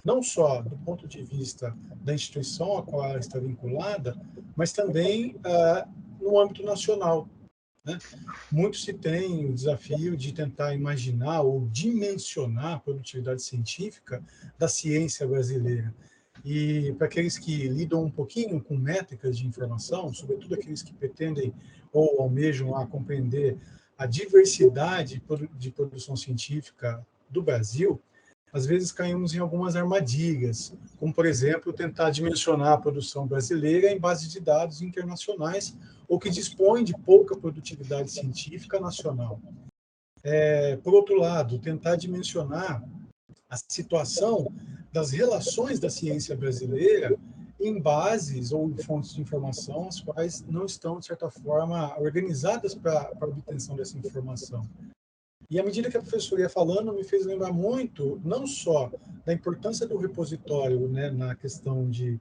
não só do ponto de vista da instituição a qual ela está vinculada, mas também no âmbito nacional. Né? Muito se tem o desafio de tentar imaginar ou dimensionar a produtividade científica da ciência brasileira. E para aqueles que lidam um pouquinho com métricas de informação, sobretudo aqueles que pretendem ou almejam a compreender a diversidade de produção científica do Brasil, às vezes caímos em algumas armadilhas, como, por exemplo, tentar dimensionar a produção brasileira em base de dados internacionais ou que dispõem de pouca produtividade científica nacional. Por outro lado, tentar dimensionar a situação das relações da ciência brasileira em bases ou em fontes de informação as quais não estão, de certa forma, organizadas para a obtenção dessa informação. E à medida que a professora ia falando, me fez lembrar muito, não só da importância do repositório, né, na questão de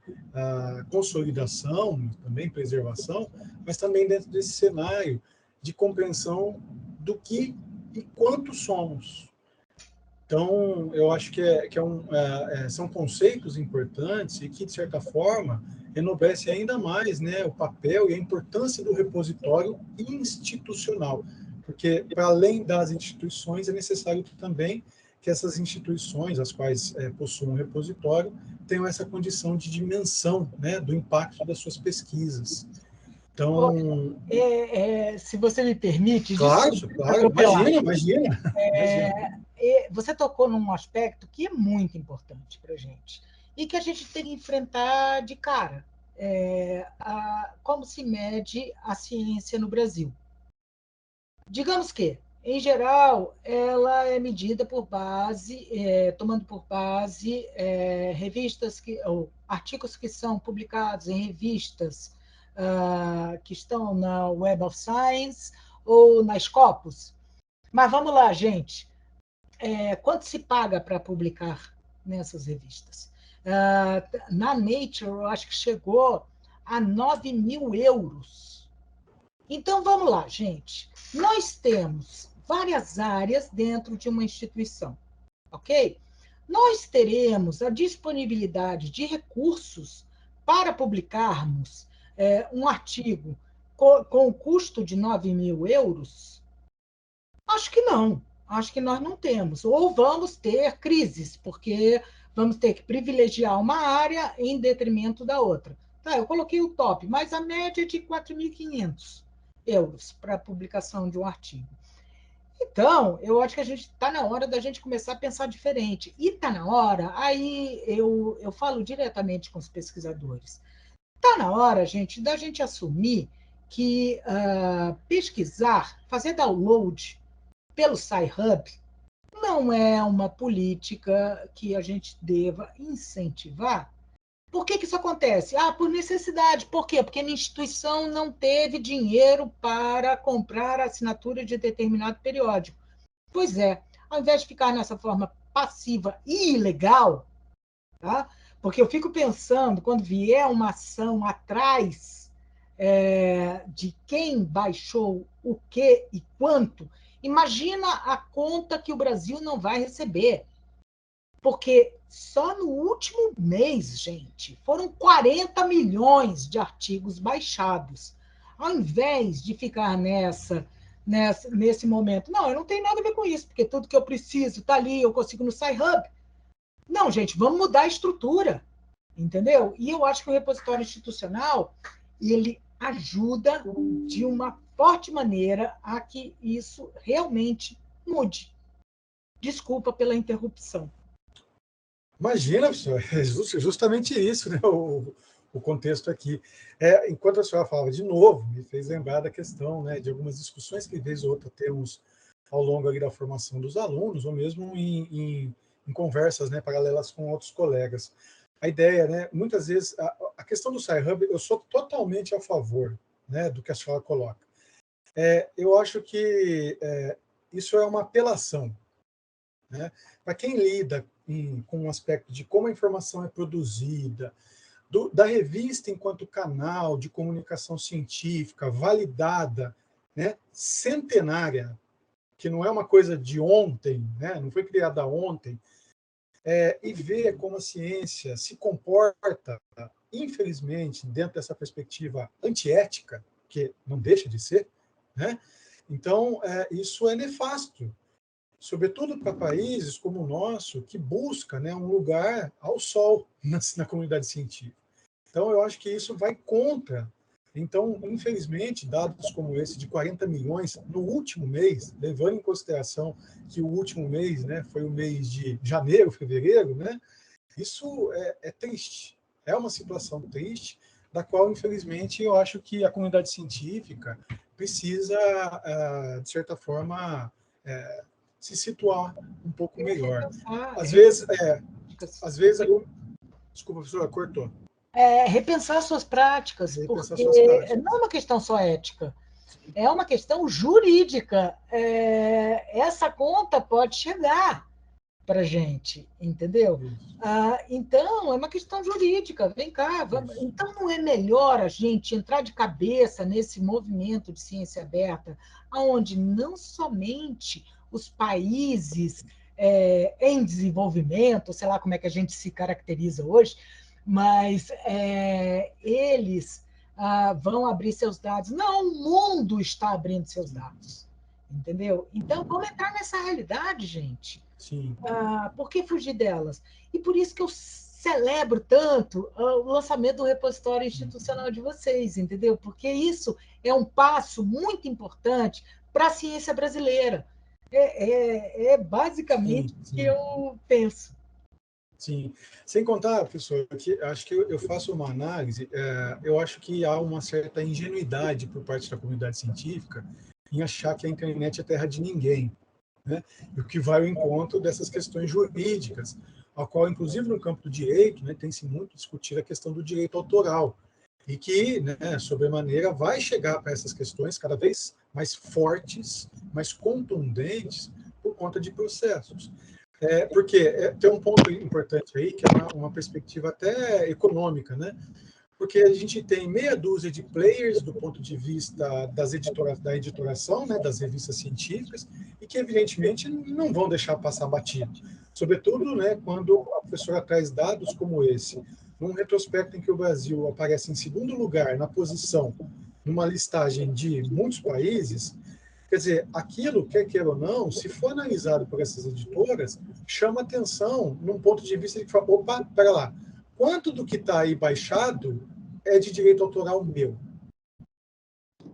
consolidação, também preservação, mas também dentro desse cenário de compreensão do que e quanto somos. Então, eu acho que são conceitos importantes e que, de certa forma, enobrece ainda mais, né, o papel e a importância do repositório institucional. Porque, para além das instituições, é necessário também que essas instituições, as quais possuem um repositório, tenham essa condição de dimensão, né, do impacto das suas pesquisas. Então... se você me permite... Claro, imagina. Você tocou num aspecto que é muito importante para a gente e que a gente tem que enfrentar de cara. Como se mede a ciência no Brasil. Digamos que, em geral, ela é medida por base, tomando por base revistas ou artigos que são publicados em revistas que estão na Web of Science ou na Scopus. Mas vamos lá, gente. Quanto se paga para publicar nessas revistas? Na Nature, eu acho que chegou a 9.000 euros. Então, vamos lá, gente. Nós temos várias áreas dentro de uma instituição, ok? Nós teremos a disponibilidade de recursos para publicarmos um artigo com o custo de 9.000 euros? Acho que não. Acho que nós não temos. Ou vamos ter crises, porque vamos ter que privilegiar uma área em detrimento da outra. Tá, eu coloquei o top, mas a média é de 4.500 euros para a publicação de um artigo. Então, eu acho que está na hora da gente começar a pensar diferente. E está na hora, aí eu falo diretamente com os pesquisadores, está na hora, gente, da gente assumir que pesquisar, fazer download pelo Sci-Hub não é uma política que a gente deva incentivar. Por que isso acontece? Por necessidade. Por quê? Porque a instituição não teve dinheiro para comprar a assinatura de determinado periódico. Pois é, ao invés de ficar nessa forma passiva e ilegal, tá? Porque eu fico pensando, quando vier uma ação atrás de quem baixou o que e quanto, imagina a conta que o Brasil não vai receber. Porque só no último mês, gente, foram 40 milhões de artigos baixados. Ao invés de ficar nesse momento, não, eu não tenho nada a ver com isso, porque tudo que eu preciso está ali, eu consigo no Sci-Hub. Não, gente, vamos mudar a estrutura, entendeu? E eu acho que o repositório institucional, ele ajuda de uma forte maneira a que isso realmente mude. Desculpa pela interrupção. Imagina, professor, é justamente isso, né, o contexto aqui. Enquanto a senhora falava de novo, me fez lembrar da questão, né, de algumas discussões que, vez ou outra, temos ao longo ali da formação dos alunos, ou mesmo em conversas, né, paralelas com outros colegas. A ideia, né, muitas vezes, a questão do Sci-Hub, eu sou totalmente a favor, né, do que a senhora coloca. Eu acho que isso é uma apelação, né? Para quem lida com o aspecto de como a informação é produzida, da revista enquanto canal de comunicação científica validada, né, centenária, que não é uma coisa de ontem, né, não foi criada ontem, e ver como a ciência se comporta, infelizmente, dentro dessa perspectiva antiética, que não deixa de ser, né? Então, isso é nefasto, sobretudo para países como o nosso, que busca, né, um lugar ao sol na comunidade científica. Então, eu acho que isso vai contra. Então, infelizmente, dados como esse de 40 milhões no último mês, levando em consideração que o último mês, né, foi o mês de janeiro, fevereiro, né, isso é triste. É uma situação triste, da qual, infelizmente, eu acho que a comunidade científica precisa, de certa forma, se situar um pouco melhor. Às vezes, desculpa, professora, cortou. Repensar suas práticas, Repensar porque suas práticas. não é uma questão só ética, é uma questão jurídica. Essa conta pode chegar para a gente, entendeu? Então, é uma questão jurídica. Vem cá, vamos. Então, não é melhor a gente entrar de cabeça nesse movimento de ciência aberta, onde não somente os países em desenvolvimento, sei lá como é que a gente se caracteriza hoje, mas eles vão abrir seus dados. Não, o mundo está abrindo seus dados, entendeu? Então, vamos entrar nessa realidade, gente. Sim. Por que fugir delas? E por isso que eu celebro tanto o lançamento do repositório institucional de vocês, entendeu? Porque isso é um passo muito importante para a ciência brasileira. É basicamente o que eu penso. Sim. Sem contar, professor, que acho que eu faço uma análise, eu acho que há uma certa ingenuidade por parte da comunidade científica em achar que a internet é terra de ninguém, né? E o que vai ao encontro dessas questões jurídicas, a qual, inclusive, no campo do direito, né, tem-se muito discutido a questão do direito autoral, e que, né, sobremaneira, vai chegar para essas questões cada vez mais fortes, mais contundentes, por conta de processos. Porque tem um ponto importante aí, que é uma perspectiva até econômica, né? Porque a gente tem meia dúzia de players do ponto de vista da editoração, né, das revistas científicas, e que, evidentemente, não vão deixar passar batido. Sobretudo, né, quando a professora traz dados como esse, num retrospecto em que o Brasil aparece em segundo lugar na posição, numa listagem de muitos países, quer dizer, aquilo, quer queira ou não, se for analisado por essas editoras, chama atenção num ponto de vista de que fala, opa, pera lá, quanto do que está aí baixado é de direito autoral meu?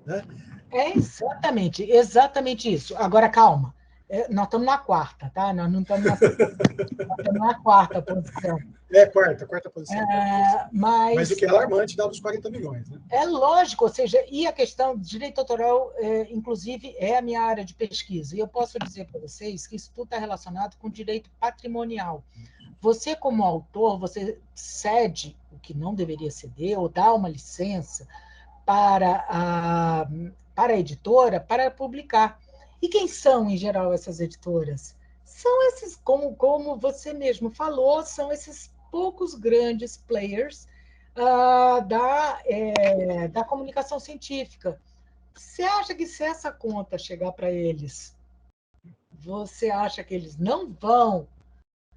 Né? É exatamente isso. Agora, calma. Nós estamos na quarta, tá? Nós não estamos na segunda. Nós estamos na quarta posição. Quarta posição. Mas o que é alarmante, dá dos 40 milhões. Né? É lógico, ou seja, e a questão de direito autoral, inclusive, é a minha área de pesquisa. E eu posso dizer para vocês que isso tudo está relacionado com direito patrimonial. Você, como autor, você cede o que não deveria ceder, ou dá uma licença para a editora para publicar. E quem são, em geral, essas editoras? São esses, como você mesmo falou, são esses poucos grandes players da comunicação científica. Você acha que se essa conta chegar para eles, você acha que eles não vão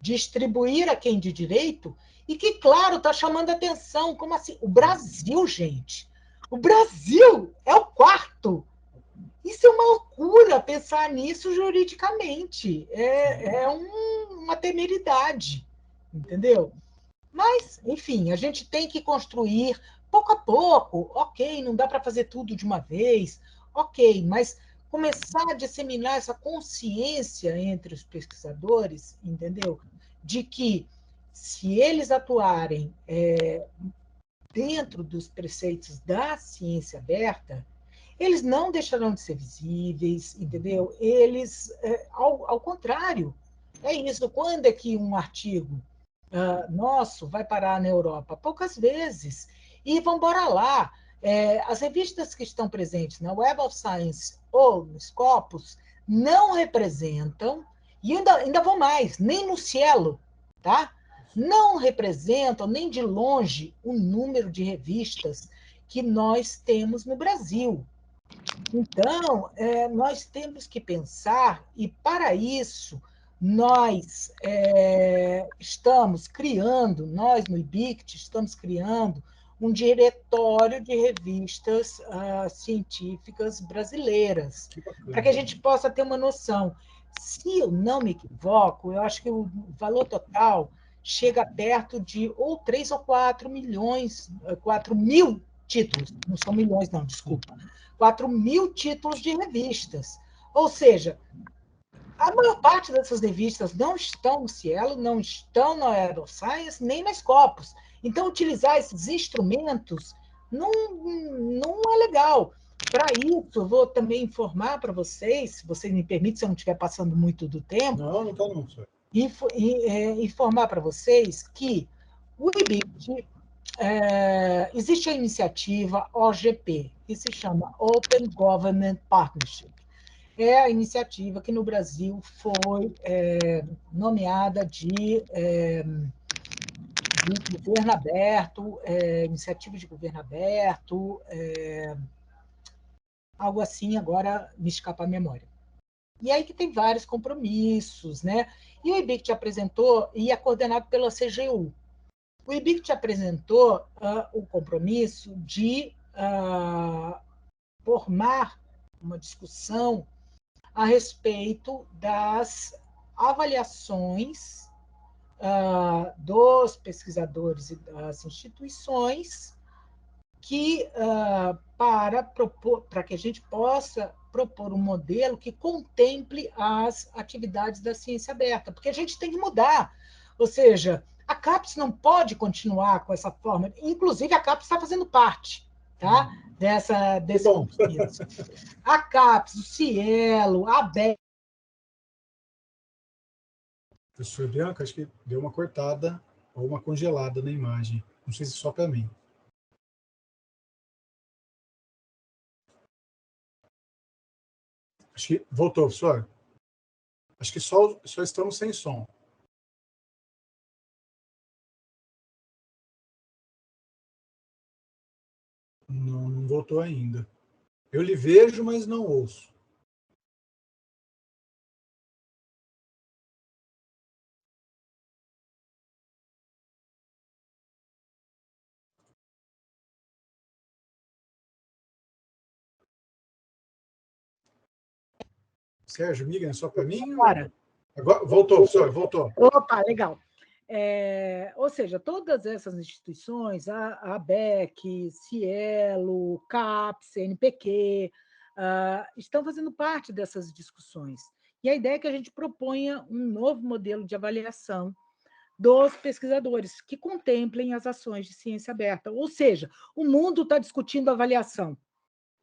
distribuir a quem de direito? E que, claro, está chamando atenção. Como assim? O Brasil, gente. O Brasil é o quarto. Isso é uma loucura pensar nisso juridicamente. Uma temeridade, entendeu? Mas, enfim, a gente tem que construir pouco a pouco. Ok, não dá para fazer tudo de uma vez. Ok, mas começar a disseminar essa consciência entre os pesquisadores, entendeu? De que, se eles atuarem dentro dos preceitos da ciência aberta, eles não deixarão de ser visíveis, entendeu? Eles, ao contrário, é isso. Quando é que um artigo nosso vai parar na Europa? Poucas vezes. E vamos embora lá. As revistas que estão presentes na Web of Science ou no Scopus não representam, e ainda vou mais, nem no Cielo, tá? Não representam, nem de longe, o número de revistas que nós temos no Brasil. Então, nós temos que pensar, e para isso, nós estamos criando, nós no IBICT, estamos criando um diretório de revistas científicas brasileiras, para que a gente possa ter uma noção. Se eu não me equivoco, eu acho que o valor total chega perto de ou 3 ou 4 milhões, 4 mil títulos, não são milhões, não, desculpa. 4 mil títulos de revistas. Ou seja, a maior parte dessas revistas não estão no Cielo, não estão na Aeroscience, nem na Scopus. Então, utilizar esses instrumentos não é legal. Para isso, eu vou também informar para vocês, se vocês me permitem, se eu não estiver passando muito do tempo. Não está não, senhor. Informar para vocês que o IBICT, existe a iniciativa OGP, que se chama Open Government Partnership. É a iniciativa que no Brasil foi nomeada de governo aberto, iniciativa de governo aberto, algo assim, agora me escapa a memória. E aí que tem vários compromissos, né? E o IBICT apresentou, e é coordenado pela CGU. O IBICT apresentou o compromisso de formar uma discussão a respeito das avaliações dos pesquisadores e das instituições para que a gente possa propor um modelo que contemple as atividades da ciência aberta, porque a gente tem que mudar. Ou seja, a CAPES não pode continuar com essa forma. Inclusive, a CAPES está fazendo parte, tá? Desse contexto. A CAPES, o Cielo, a ABEC. Professor Bianca, acho que deu uma cortada ou uma congelada na imagem. Não sei se só para mim. Acho que voltou, professor. Acho que só estamos sem som. Não voltou ainda. Eu lhe vejo, mas não ouço. Sérgio, Miriam, só para mim? Agora. Voltou, professor, voltou. Opa, legal. Ou seja, todas essas instituições, a ABEC, Cielo, CAPES, CNPq, estão fazendo parte dessas discussões. E a ideia é que a gente proponha um novo modelo de avaliação dos pesquisadores, que contemplem as ações de ciência aberta. Ou seja, o mundo está discutindo avaliação,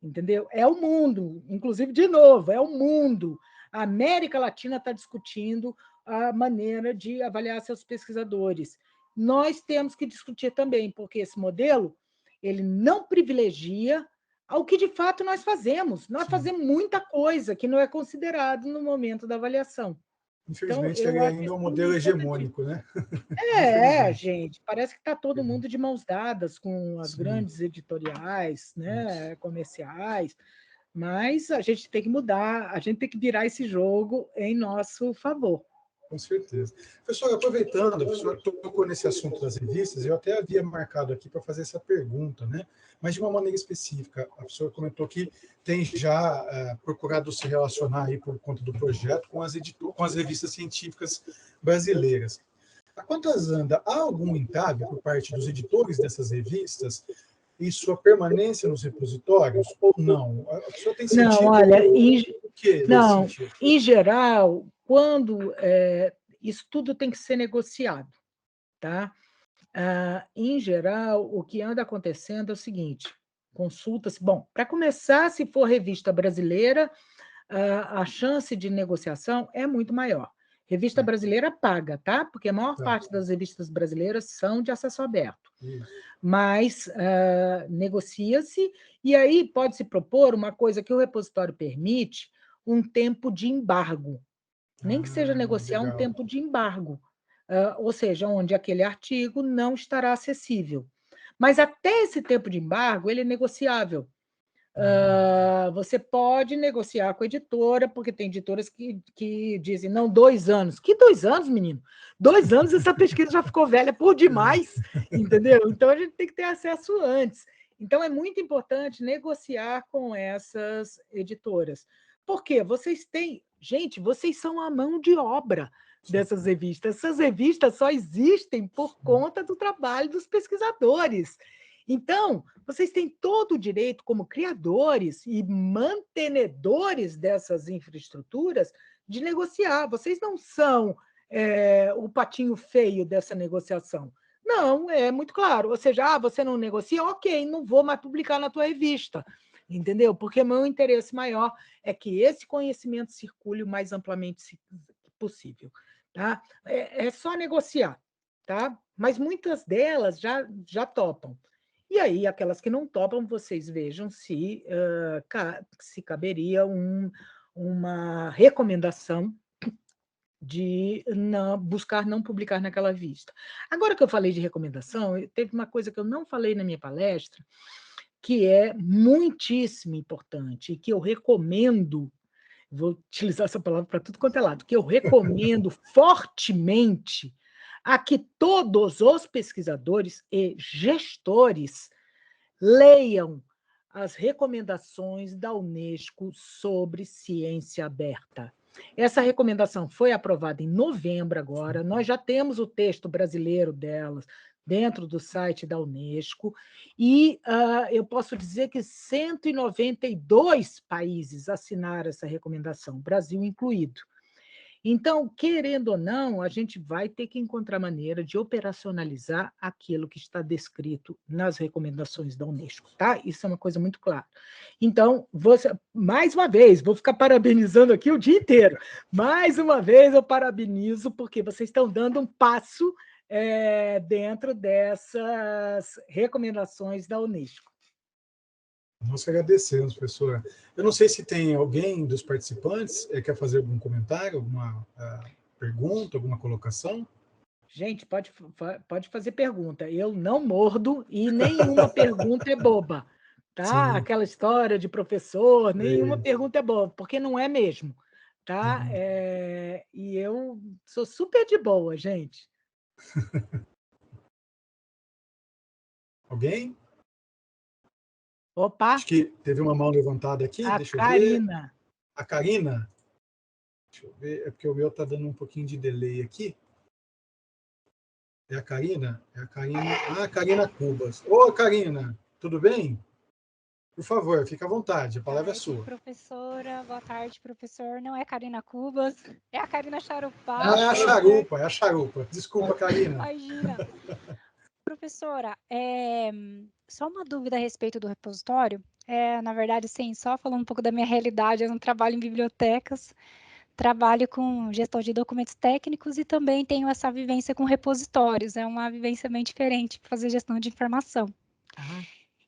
entendeu? É o mundo, inclusive, de novo, é o mundo. A América Latina está discutindo a maneira de avaliar seus pesquisadores. Nós temos que discutir também, porque esse modelo ele não privilegia ao que, de fato, nós fazemos. Nós fazemos muita coisa que não é considerado no momento da avaliação. Infelizmente, então, ele ainda é um modelo hegemônico, né? Gente, parece que está todo mundo de mãos dadas com as grandes editoriais, né, comerciais, mas a gente tem que mudar, a gente tem que virar esse jogo em nosso favor. Com certeza. Professor, aproveitando, o professor tocou nesse assunto das revistas, eu até havia marcado aqui para fazer essa pergunta, né? Mas de uma maneira específica. A professora comentou que tem já procurado se relacionar aí por conta do projeto com as revistas científicas brasileiras. A quantas anda? Há algum entrave por parte dos editores dessas revistas e sua permanência nos repositórios ou não? A pessoa tem sentido? Não, olha, não, em geral, quando isso tudo tem que ser negociado, tá? Em geral, o que anda acontecendo é o seguinte: consulta-se. Bom, para começar, se for revista brasileira, a chance de negociação é muito maior. Revista brasileira paga, tá? Porque a maior parte das revistas brasileiras são de acesso aberto. Mas negocia-se, e aí pode-se propor uma coisa que o repositório permite, um tempo de embargo. Nem que seja negociar legal. Um tempo de embargo, ou seja, onde aquele artigo não estará acessível. Mas até esse tempo de embargo, ele é negociável. Você pode negociar com a editora, porque tem editoras que dizem, não, 2 anos. Que 2 anos, menino? 2 anos essa pesquisa já ficou velha por demais, entendeu? Então, a gente tem que ter acesso antes. Então, é muito importante negociar com essas editoras. Por quê? Vocês têm... Gente, vocês são a mão de obra dessas revistas. Essas revistas só existem por conta do trabalho dos pesquisadores. Então, vocês têm todo o direito, como criadores e mantenedores dessas infraestruturas, de negociar. Vocês não são o patinho feio dessa negociação. Não, é muito claro. Ou seja, você não negocia, ok, não vou mais publicar na tua revista. Entendeu? Porque meu interesse maior é que esse conhecimento circule o mais amplamente possível. Tá? É só negociar. Tá? Mas muitas delas já topam. E aí, aquelas que não topam, vocês vejam se caberia uma recomendação de buscar não publicar naquela revista. Agora que eu falei de recomendação, teve uma coisa que eu não falei na minha palestra, que é muitíssimo importante, e que eu recomendo, vou utilizar essa palavra para tudo quanto é lado, que eu recomendo fortemente a que todos os pesquisadores e gestores leiam as recomendações da Unesco sobre ciência aberta. Essa recomendação foi aprovada em novembro agora, nós já temos o texto brasileiro delas dentro do site da Unesco, e eu posso dizer que 192 países assinaram essa recomendação, Brasil incluído. Então, querendo ou não, a gente vai ter que encontrar maneira de operacionalizar aquilo que está descrito nas recomendações da Unesco, tá? Isso é uma coisa muito clara. Então, mais uma vez, vou ficar parabenizando aqui o dia inteiro. Mais uma vez eu parabenizo, porque vocês estão dando um passo dentro dessas recomendações da Unesco. Nós que agradecemos, professora. Eu não sei se tem alguém dos participantes que quer fazer algum comentário, alguma pergunta, alguma colocação. Gente, pode fazer pergunta. Eu não mordo e nenhuma pergunta é boba, tá? Sim. Aquela história de professor, nenhuma pergunta é boba, porque não é mesmo, tá? E eu sou super de boa, gente. Alguém? Opa, Acho que teve uma mão levantada aqui, a deixa eu ver. Karina. A Karina? Deixa eu ver, é porque o meu está dando um pouquinho de delay aqui. É a Karina? É a Karina. Ah, Karina Cubas. Ô, Karina, tudo bem? Por favor, fica à vontade, a palavra é sua. Professora, boa tarde, professor. Não é Karina Cubas, é a Karina Charupá. Ah, é a charupa, é a charupa. Desculpa, Karina. Imagina. Professora, só uma dúvida a respeito do repositório. Na verdade, sim, só falando um pouco da minha realidade, eu não trabalho em bibliotecas, trabalho com gestão de documentos técnicos e também tenho essa vivência com repositórios. É uma vivência bem diferente para fazer gestão de informação.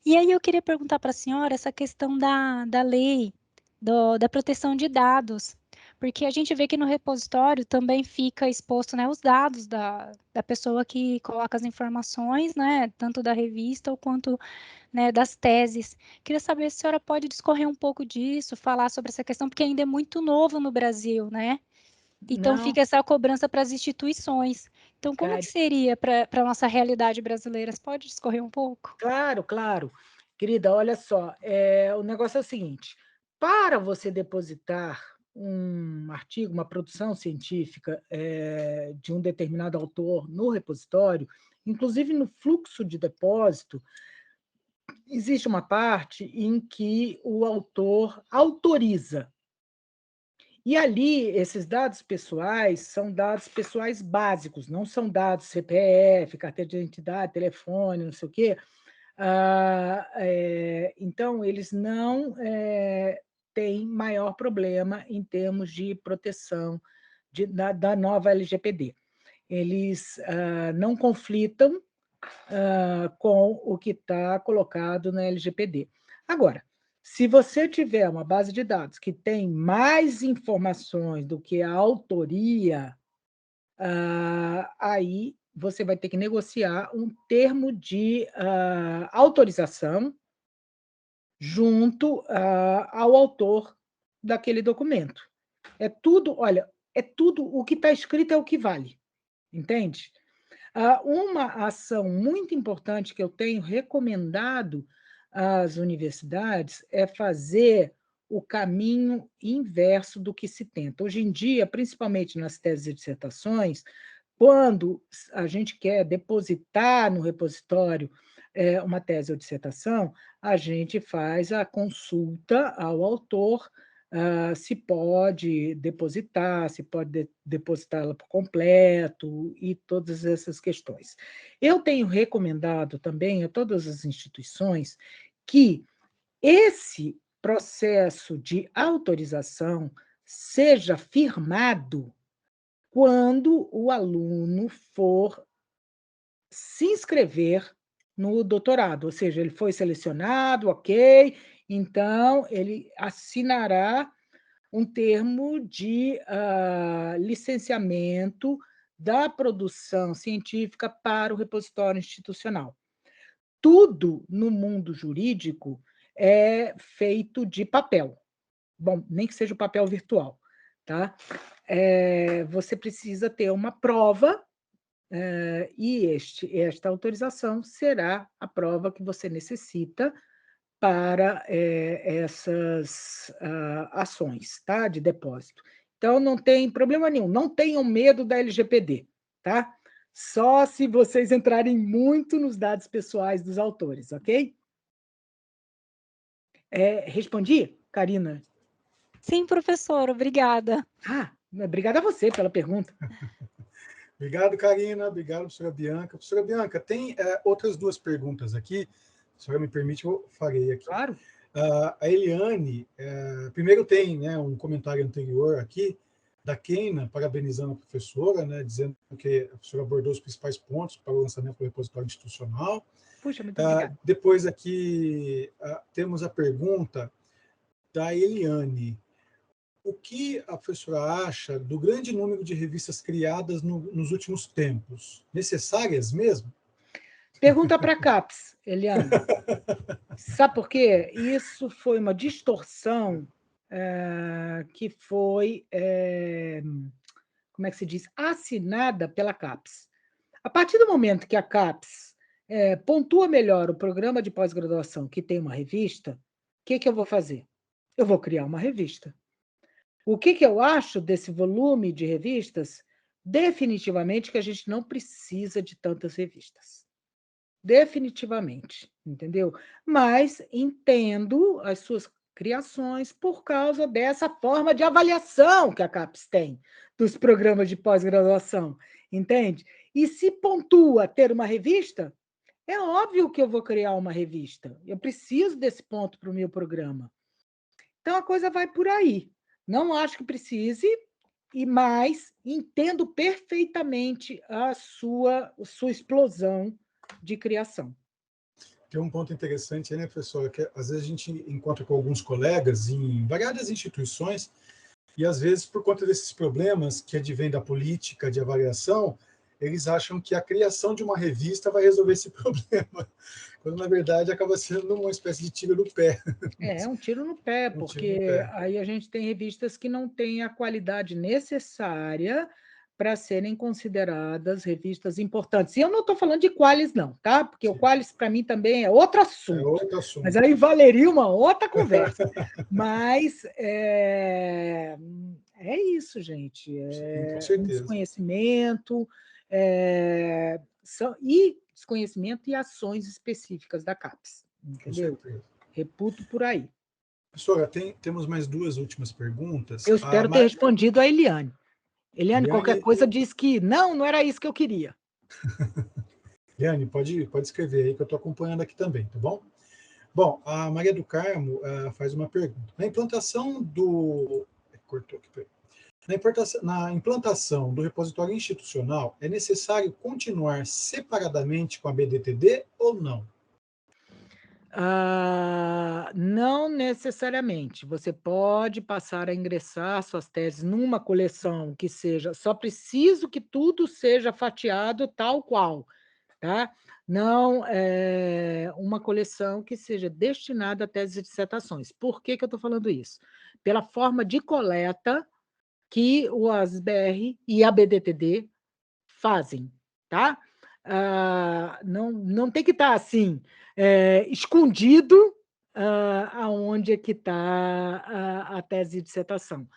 E aí eu queria perguntar para a senhora essa questão da lei, da proteção de dados, porque a gente vê que no repositório também fica exposto, né, os dados da pessoa que coloca as informações, né, tanto da revista ou quanto, né, das teses. Queria saber se a senhora pode discorrer um pouco disso, falar sobre essa questão, porque ainda é muito novo no Brasil, né? Então fica essa cobrança para as instituições. Então, como que seria para a nossa realidade brasileira? Você pode discorrer um pouco? Claro, claro. Querida, olha só, o negócio é o seguinte: para você depositar um artigo, uma produção científica de um determinado autor no repositório, inclusive no fluxo de depósito, existe uma parte em que o autor autoriza. E ali, esses dados pessoais são dados pessoais básicos, não são dados CPF, carteira de identidade, telefone, não sei o quê. Então, eles não têm maior problema em termos de proteção da nova LGPD. Eles não conflitam com o que está colocado na LGPD. Agora, se você tiver uma base de dados que tem mais informações do que a autoria, aí você vai ter que negociar um termo de autorização junto ao autor daquele documento. É tudo, olha, o que está escrito é o que vale, entende? Uma ação muito importante que eu tenho recomendado às universidades é fazer o caminho inverso do que se tenta. Hoje em dia, principalmente nas teses e dissertações, quando a gente quer depositar no repositório uma tese ou dissertação, a gente faz a consulta ao autor se pode depositar, se pode depositá-la por completo e todas essas questões. Eu tenho recomendado também a todas as instituições que esse processo de autorização seja firmado quando o aluno for se inscrever no doutorado, ou seja, ele foi selecionado, ok, então ele assinará um termo de licenciamento da produção científica para o repositório institucional. Tudo no mundo jurídico é feito de papel. Bom, nem que seja o papel virtual, tá? Você precisa ter uma prova e esta autorização será a prova que você necessita para essas ações, tá? De depósito. Então, não tem problema nenhum, não tenham medo da LGPD, tá? Só se vocês entrarem muito nos dados pessoais dos autores, ok? Respondi, Karina? Sim, professor, obrigada. Obrigada a você pela pergunta. Obrigado, Karina. Obrigado, professora Bianca. Professora Bianca, tem outras duas perguntas aqui. Se a senhora me permite, eu farei aqui. Claro. A Eliane, primeiro tem, né, um comentário anterior aqui, da Keina, parabenizando a professora, né, dizendo que a professora abordou os principais pontos para o lançamento do repositório institucional. Puxa, muito obrigada. Depois aqui temos a pergunta da Eliane. O que a professora acha do grande número de revistas criadas nos últimos tempos? Necessárias mesmo? Pergunta para a CAPES, Eliane. Sabe por quê? Isso foi uma distorção que foi, como é que se diz, assinada pela CAPES. A partir do momento que a CAPES pontua melhor o programa de pós-graduação que tem uma revista, o que eu vou fazer? Eu vou criar uma revista. O que eu acho desse volume de revistas? Definitivamente que a gente não precisa de tantas revistas. Definitivamente, entendeu? Mas entendo as suas criações por causa dessa forma de avaliação que a CAPES tem dos programas de pós-graduação, entende? E se pontua ter uma revista, é óbvio que eu vou criar uma revista. Eu preciso desse ponto para o meu programa. Então, a coisa vai por aí. Não acho que precise, mas entendo perfeitamente a sua explosão de criação. Tem um ponto interessante, né, professora, que às vezes a gente encontra com alguns colegas em variadas instituições e, às vezes, por conta desses problemas que advêm da política de avaliação, eles acham que a criação de uma revista vai resolver esse problema, quando, na verdade, acaba sendo uma espécie de tiro no pé. É um tiro no pé, porque aí a gente tem revistas que não têm a qualidade necessária para serem consideradas revistas importantes. E eu não estou falando de Qualis, não, tá? Porque o Qualis, para mim, também é outro assunto. É outro assunto. Mas aí valeria uma outra conversa. Mas é isso, gente. Sim, com certeza. Desconhecimento, desconhecimento e ações específicas da CAPES. Entendeu? Com certeza. Reputo por aí. Professora, temos mais duas últimas perguntas. Eu espero ter respondido a Eliane. Eliane, qualquer coisa, diz que não era isso que eu queria. Eliane, pode escrever aí que eu estou acompanhando aqui também, tá bom? Bom, a Maria do Carmo faz uma pergunta. Na implantação do... Cortou aqui, peraí. Na implantação do repositório institucional, é necessário continuar separadamente com a BDTD ou não? Não necessariamente. Você pode passar a ingressar suas teses numa coleção que seja... Só preciso que tudo seja fatiado tal qual, tá? Não uma coleção que seja destinada a teses e dissertações. Por que eu estou falando isso? Pela forma de coleta que o ASBR e a BDTD fazem, tá? Não tem que estar assim, escondido aonde é que está a tese de dissertação,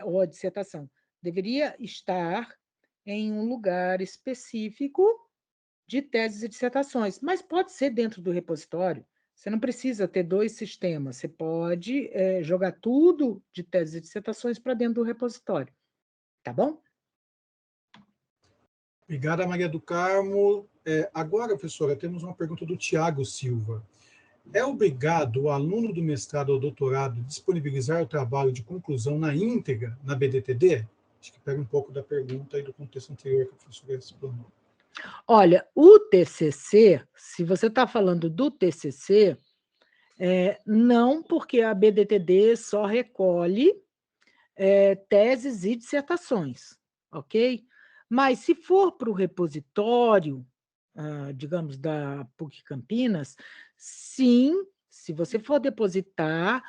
ou a dissertação. Deveria estar em um lugar específico de teses e dissertações, mas pode ser dentro do repositório. Você não precisa ter dois sistemas, você pode jogar tudo de teses e dissertações para dentro do repositório. Tá bom? Obrigada, Maria do Carmo. Agora, professora, temos uma pergunta do Tiago Silva. É obrigado o aluno do mestrado ou doutorado disponibilizar o trabalho de conclusão na íntegra na BDTD? Acho que pega um pouco da pergunta e do contexto anterior que a professora explanou. Olha, o TCC, se você está falando do TCC, não, porque a BDTD só recolhe teses e dissertações, ok? Mas se for para o repositório, digamos, da PUC Campinas, sim, se você for depositar,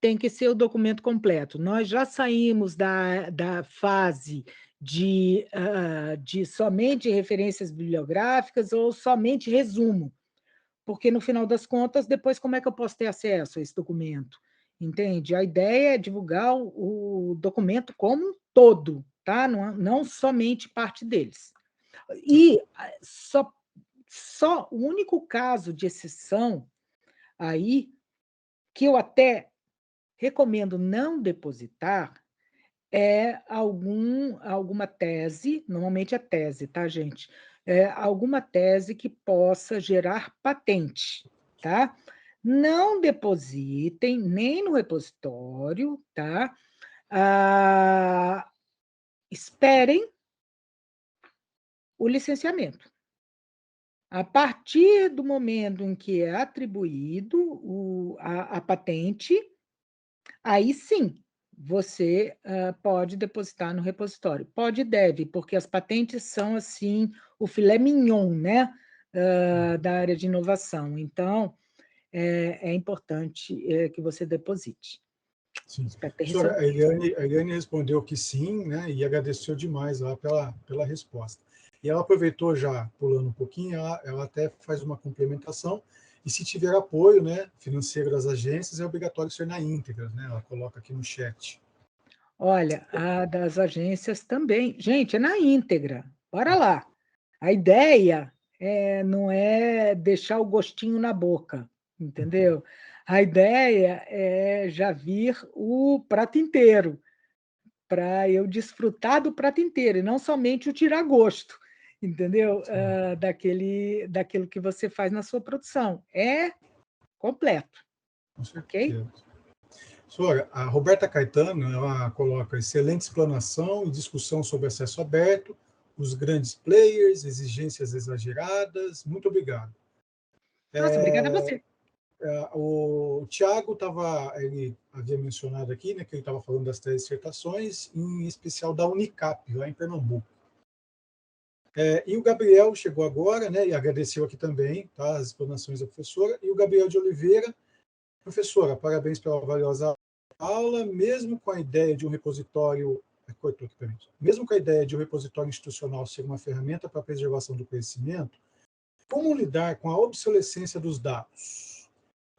tem que ser o documento completo. Nós já saímos da fase de somente referências bibliográficas ou somente resumo, porque, no final das contas, depois como é que eu posso ter acesso a esse documento? Entende? A ideia é divulgar o documento como um todo, tá? Não somente parte deles. E só o único caso de exceção aí, que eu até recomendo não depositar, é alguma tese, normalmente é tese, tá, gente? É alguma tese que possa gerar patente, tá? Não depositem nem no repositório, tá? Esperem o licenciamento. A partir do momento em que é atribuído a patente, aí sim você pode depositar no repositório. Pode e deve, porque as patentes são assim o filé mignon, né, da área de inovação. Então, é importante que você deposite. Sim. Espero ter Professora, respondido. a Eliane respondeu que sim, né, e agradeceu demais lá pela resposta. E ela aproveitou já, pulando um pouquinho, ela até faz uma complementação, e se tiver apoio, né, financeiro das agências, é obrigatório ser na íntegra, né, ela coloca aqui no chat. Olha, a das agências também. Gente, é na íntegra. Bora lá. A ideia não é deixar o gostinho na boca, entendeu? A ideia é já vir o prato inteiro, para eu desfrutar do prato inteiro, e não somente o tirar gosto, entendeu? Daquilo que você faz na sua produção. É completo, Com ok? certeza. Professora, a Roberta Caetano, ela coloca excelente explanação e discussão sobre acesso aberto, os grandes players, exigências exageradas. Muito obrigado. Nossa, obrigada a você. O Tiago ele havia mencionado aqui, né, que ele estava falando das três dissertações, em especial da Unicap, lá em Pernambuco. E o Gabriel chegou agora, né, e agradeceu aqui também, tá, as explanações da professora. E o Gabriel de Oliveira: professora, parabéns pela valiosa aula, mesmo com a ideia de um repositório, cortou aqui para mim, mesmo com a ideia de um repositório institucional ser uma ferramenta para a preservação do conhecimento, como lidar com a obsolescência dos dados?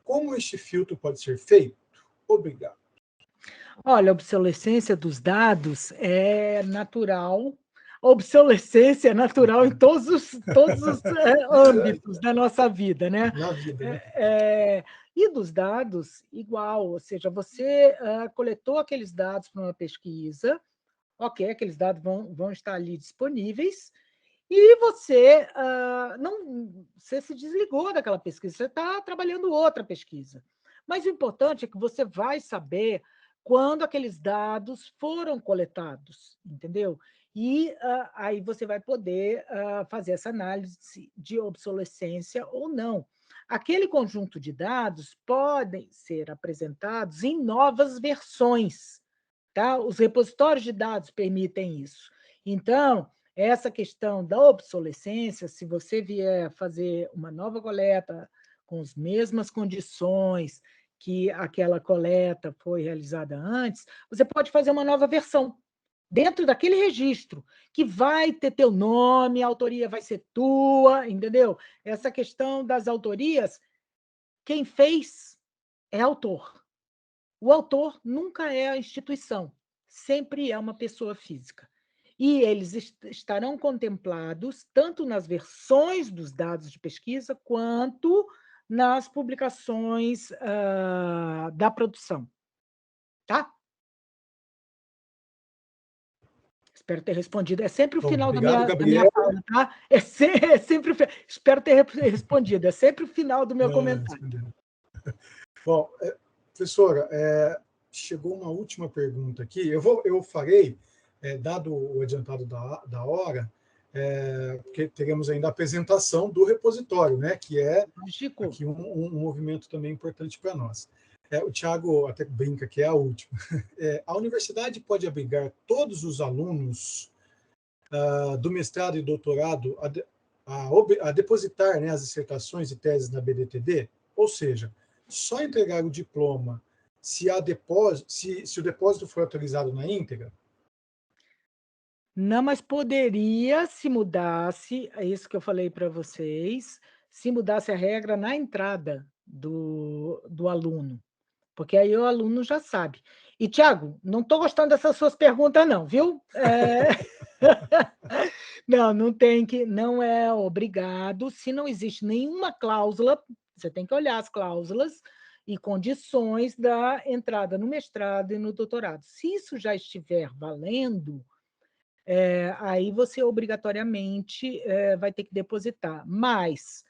Como este filtro pode ser feito? Obrigado. Olha, a obsolescência dos dados é natural. A obsolescência é natural em todos os âmbitos da nossa vida, né? Na vida, né? E dos dados, igual, ou seja, você coletou aqueles dados para uma pesquisa, ok, aqueles dados vão estar ali disponíveis, e você você se desligou daquela pesquisa, você está trabalhando outra pesquisa. Mas o importante é que você vai saber quando aqueles dados foram coletados, entendeu? E aí você vai poder fazer essa análise de obsolescência ou não. Aquele conjunto de dados podem ser apresentados em novas versões, tá? Os repositórios de dados permitem isso. Então, essa questão da obsolescência, se você vier fazer uma nova coleta com as mesmas condições que aquela coleta foi realizada antes, você pode fazer uma nova versão dentro daquele registro, que vai ter teu nome, a autoria vai ser tua, entendeu? Essa questão das autorias, quem fez é autor. O autor nunca é a instituição, sempre é uma pessoa física. E eles estarão contemplados tanto nas versões dos dados de pesquisa quanto nas publicações da produção. Tá? Espero ter respondido. É sempre o Bom, final obrigado, da minha Gabriel. fala, tá? Sempre espero ter respondido. É sempre o final do meu comentário. Bom, professora, chegou uma última pergunta aqui. Eu farei, dado o adiantado da hora, porque teremos ainda a apresentação do repositório, né, que é Chico, aqui um movimento também importante para nós. O Tiago até brinca que é a última. A universidade pode abrigar todos os alunos do mestrado e doutorado a depositar, né, as dissertações e teses na BDTD? Ou seja, só entregar o diploma se o depósito for autorizado na íntegra? não, mas poderia, se mudasse, é isso que eu falei para vocês, se mudasse a regra na entrada do aluno, porque aí o aluno já sabe. E, Tiago, não estou gostando dessas suas perguntas, não, viu? Não é obrigado, se não existe nenhuma cláusula, você tem que olhar as cláusulas, e condições da entrada no mestrado e no doutorado. Se isso já estiver valendo, aí você obrigatoriamente vai ter que depositar. Mas,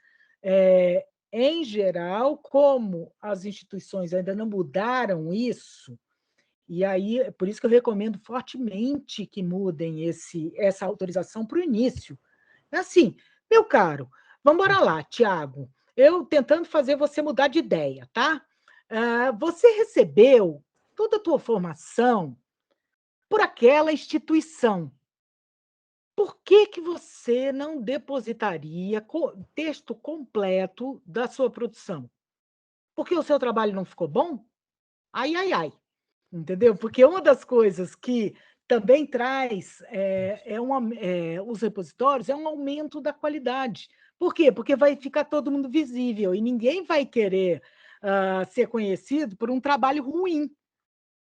em geral, como as instituições ainda não mudaram isso, e aí, por isso que eu recomendo fortemente que mudem essa autorização para o início. É assim, meu caro, vamos embora lá, Tiago. Eu tentando fazer você mudar de ideia, tá? Você recebeu toda a tua formação por aquela instituição. Por que você não depositaria texto completo da sua produção? Porque o seu trabalho não ficou bom? Ai, ai, ai. Entendeu? Porque uma das coisas que também traz os repositórios é um aumento da qualidade. Por quê? Porque vai ficar todo mundo visível e ninguém vai querer ser conhecido por um trabalho ruim,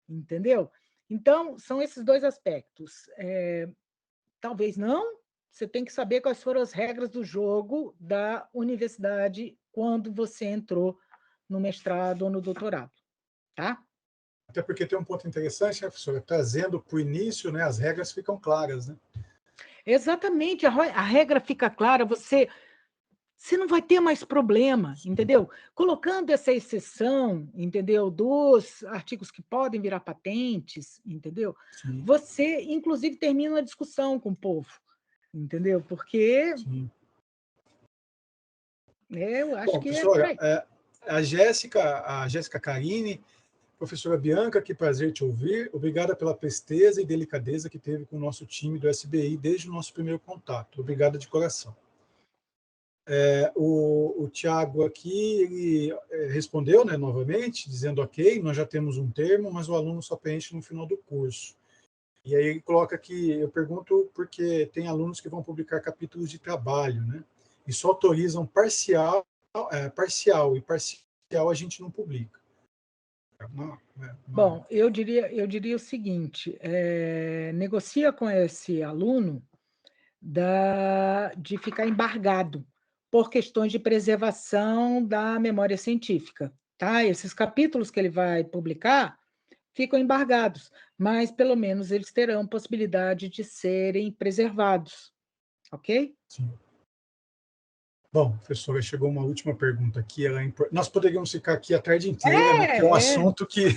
entendeu? Então, são esses dois aspectos. Talvez não, você tem que saber quais foram as regras do jogo da universidade quando você entrou no mestrado ou no doutorado, tá? Até porque tem um ponto interessante, né, professora? Trazendo para o início, né, as regras ficam claras, né? Exatamente, a regra fica clara, você não vai ter mais problema, entendeu? Colocando essa exceção, entendeu, dos artigos que podem virar patentes, entendeu? Sim. Você, inclusive, termina uma discussão com o povo, entendeu? Porque eu acho que é por aí. A Jéssica Carini, professora Bianca, que prazer te ouvir. Obrigada pela presteza e delicadeza que teve com o nosso time do SBI desde o nosso primeiro contato. Obrigada de coração. O Tiago aqui ele respondeu, né, novamente, dizendo ok, nós já temos um termo, mas o aluno só preenche no final do curso. E aí ele coloca que, eu pergunto porque tem alunos que vão publicar capítulos de trabalho, né, e só autorizam parcial e parcial a gente não publica. Bom, eu diria o seguinte, negocia com esse aluno de ficar embargado por questões de preservação da memória científica, tá? Esses capítulos que ele vai publicar ficam embargados, mas pelo menos eles terão possibilidade de serem preservados, ok? Sim. Bom, professora, chegou uma última pergunta aqui. Nós poderíamos ficar aqui a tarde inteira, né, porque é um assunto que,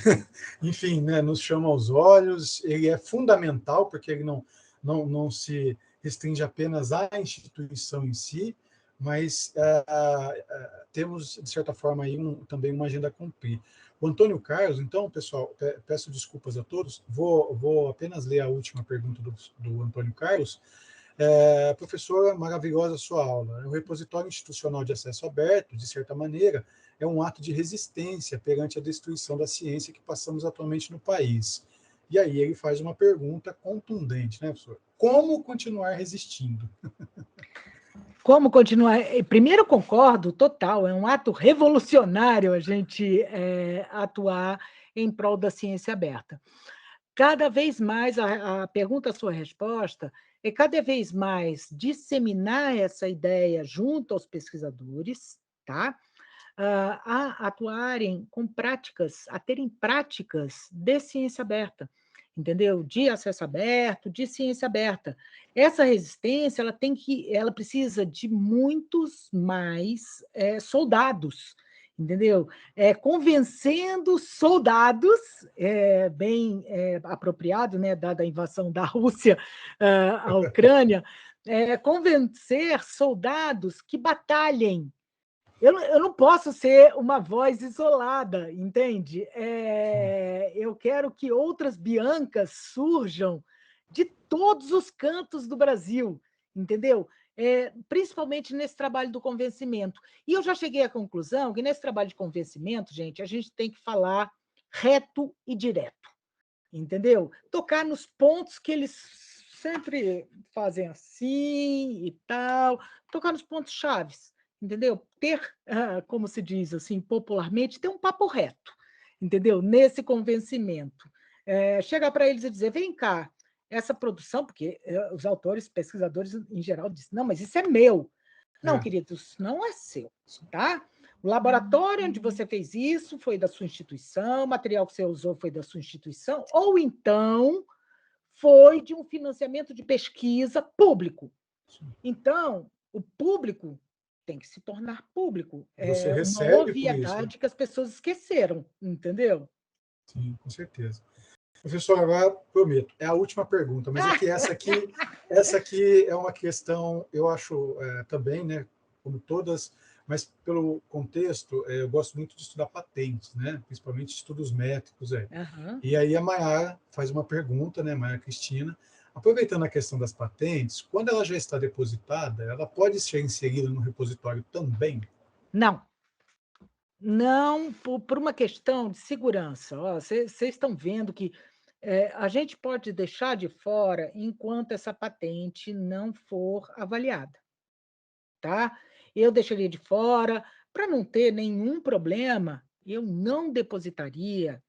enfim, né, nos chama aos olhos. Ele é fundamental, porque ele não se restringe apenas à instituição em si, mas temos, de certa forma, aí também uma agenda a cumprir. O Antônio Carlos, então, pessoal, peço desculpas a todos, vou apenas ler a última pergunta do Antônio Carlos. Professora, maravilhosa sua aula. O repositório institucional de acesso aberto, de certa maneira, é um ato de resistência perante a destruição da ciência que passamos atualmente no país. E aí ele faz uma pergunta contundente, né, professor? Como continuar resistindo? Como continuar? Primeiro, concordo, total, é um ato revolucionário a gente atuar em prol da ciência aberta. Cada vez mais, a pergunta, a sua resposta, é cada vez mais disseminar essa ideia junto aos pesquisadores, tá? A atuarem com práticas, a terem práticas de ciência aberta, entendeu? De acesso aberto, de ciência aberta. Essa resistência, ela precisa de muitos mais soldados, entendeu? Convencendo soldados, bem apropriado, né, dada a invasão da Rússia à Ucrânia, convencer soldados que batalhem. Eu não posso ser uma voz isolada, entende? Eu quero que outras Biancas surjam de todos os cantos do Brasil, entendeu? Principalmente nesse trabalho do convencimento. E eu já cheguei à conclusão que nesse trabalho de convencimento, gente, a gente tem que falar reto e direto, entendeu? Tocar nos pontos que eles sempre fazem assim e tal, tocar nos pontos chaves, entendeu? Ter, como se diz assim popularmente, ter um papo reto, entendeu? Nesse convencimento. Chegar para eles e dizer, vem cá, essa produção, porque os autores, pesquisadores em geral dizem, não, mas isso é meu. Não, queridos, não é seu, tá? O laboratório onde você fez isso foi da sua instituição, o material que você usou foi da sua instituição, ou então foi de um financiamento de pesquisa público. Então, o público tem que se tornar público. Você É uma recebe por isso. obviedade que as pessoas esqueceram, entendeu? Sim, com certeza. Professor, agora prometo, é a última pergunta, mas é que essa aqui é uma questão, eu acho também, né, como todas, mas pelo contexto, eu gosto muito de estudar patentes, né, principalmente estudos métricos. Uhum. E aí a Maiara faz uma pergunta, né, Maiara Cristina, aproveitando a questão das patentes, quando ela já está depositada, ela pode ser inserida no repositório também? Não. Não, por uma questão de segurança. Vocês estão vendo que a gente pode deixar de fora enquanto essa patente não for avaliada. Tá? Eu deixaria de fora, para não ter nenhum problema, eu não depositaria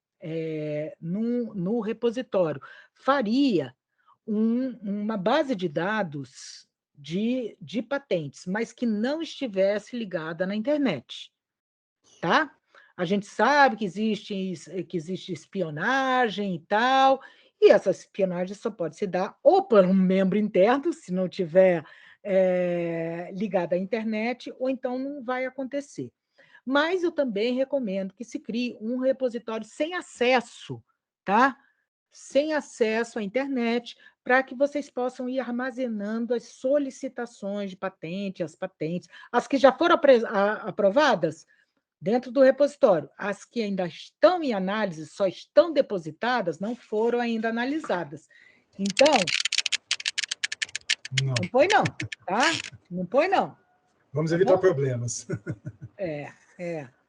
no repositório. Faria uma base de dados de patentes, mas que não estivesse ligada na internet. Tá? A gente sabe que existe espionagem e tal, e essa espionagem só pode se dar ou por um membro interno, se não tiver ligado à internet, ou então não vai acontecer. Mas eu também recomendo que se crie um repositório sem acesso, tá? Sem acesso à internet, para que vocês possam ir armazenando as solicitações de patente, as que já foram aprovadas, dentro do repositório. As que ainda estão em análise, só estão depositadas, não foram ainda analisadas. Então, não põe não, tá? Não põe não. Vamos evitar problemas.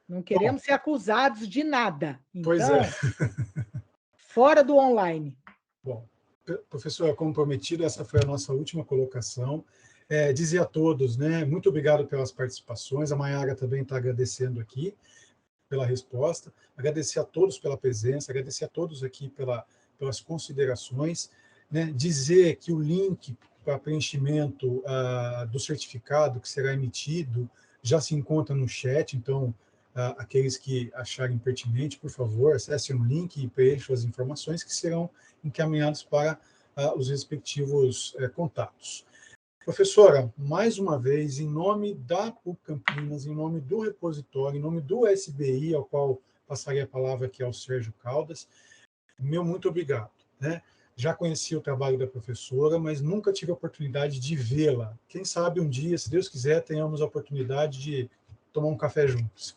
Não queremos ser acusados de nada. Então, pois é. Fora do online. Bom, professora, como prometido, essa foi a nossa última colocação. Dizer a todos, né, muito obrigado pelas participações, a Maiara também está agradecendo aqui pela resposta, agradecer a todos pela presença, agradecer a todos aqui pelas considerações, né, dizer que o link para preenchimento do certificado que será emitido já se encontra no chat, então, aqueles que acharem pertinente, por favor, acessem o link e preencham as informações que serão encaminhadas para os respectivos contatos. Professora, mais uma vez, em nome da PUC Campinas, em nome do repositório, em nome do SBI, ao qual passaria a palavra aqui ao Sérgio Caldas, meu muito obrigado. Né? Já conheci o trabalho da professora, mas nunca tive a oportunidade de vê-la. Quem sabe um dia, se Deus quiser, tenhamos a oportunidade de tomar um café juntos.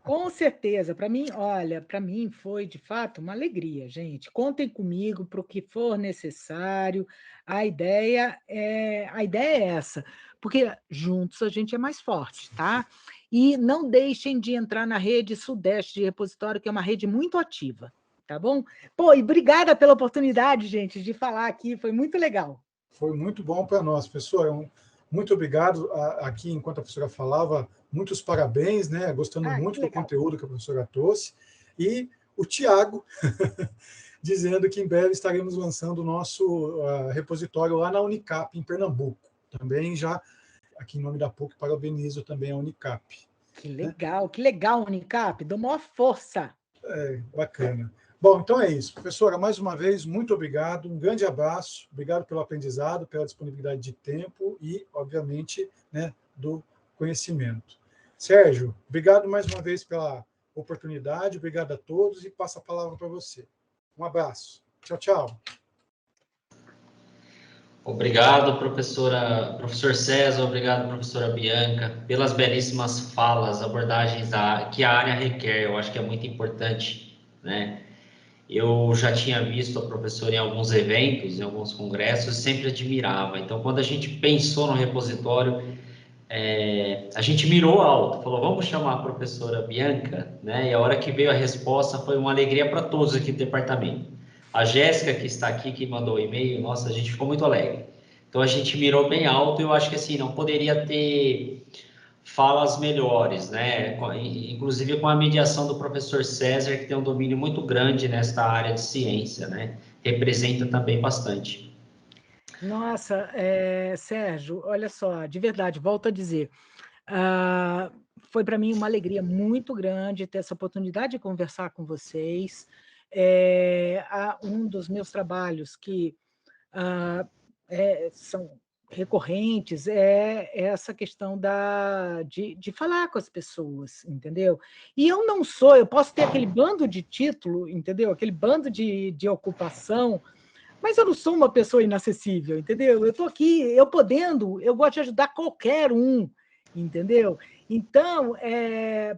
Com certeza. Para mim, olha, para mim foi, de fato, uma alegria, gente. Contem comigo para o que for necessário. A ideia é essa, porque juntos a gente é mais forte, tá? E não deixem de entrar na rede Sudeste de Repositório, que é uma rede muito ativa, tá bom? Pô, e obrigada pela oportunidade, gente, de falar aqui, foi muito legal. Foi muito bom para nós, professora. Muito obrigado. Aqui, enquanto a professora falava, muitos parabéns, né? Gostando muito do conteúdo que a professora trouxe. E o Tiago, dizendo que em breve estaremos lançando o nosso repositório lá na Unicap, em Pernambuco. Também já, aqui em nome da PUC, parabenizo também a Unicap. Que legal, Unicap. Dou maior força. Bacana. Bom, então é isso. Professora, mais uma vez, muito obrigado, um grande abraço, obrigado pelo aprendizado, pela disponibilidade de tempo e, obviamente, né, do conhecimento. Sérgio, obrigado mais uma vez pela oportunidade, obrigado a todos e passo a palavra para você. Um abraço. Tchau, tchau. Obrigado, professor César, obrigado, professora Bianca, pelas belíssimas falas, abordagens que a área requer, eu acho que é muito importante, né? Eu já tinha visto a professora em alguns eventos, em alguns congressos, sempre admirava. Então, quando a gente pensou no repositório, a gente mirou alto, falou, vamos chamar a professora Bianca, né? E a hora que veio a resposta foi uma alegria para todos aqui do departamento. A Jéssica, que está aqui, que mandou o e-mail, nossa, a gente ficou muito alegre. Então, a gente mirou bem alto e eu acho que, assim, não poderia ter falas melhores, né? Inclusive com a mediação do professor César, que tem um domínio muito grande nesta área de ciência, né? Representa também bastante. Nossa, Sérgio, olha só, de verdade, volto a dizer, foi para mim uma alegria muito grande ter essa oportunidade de conversar com vocês. Um dos meus trabalhos que são recorrentes essa questão de falar com as pessoas, entendeu? E eu posso ter aquele bando de título, entendeu? Aquele bando de ocupação, mas eu não sou uma pessoa inacessível, entendeu? Eu estou aqui, eu gosto de ajudar qualquer um, entendeu? Então,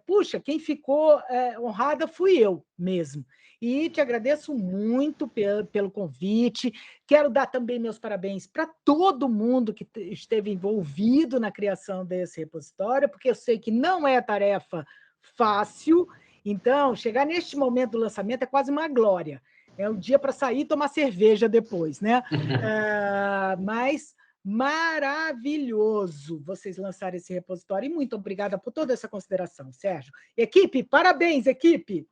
puxa, quem ficou honrada fui eu mesmo. E te agradeço muito pelo convite. Quero dar também meus parabéns para todo mundo que esteve envolvido na criação desse repositório, porque eu sei que não é tarefa fácil. Então, chegar neste momento do lançamento é quase uma glória. É um dia para sair e tomar cerveja depois, né? Mas maravilhoso vocês lançarem esse repositório. E muito obrigada por toda essa consideração, Sérgio. Equipe, parabéns, equipe!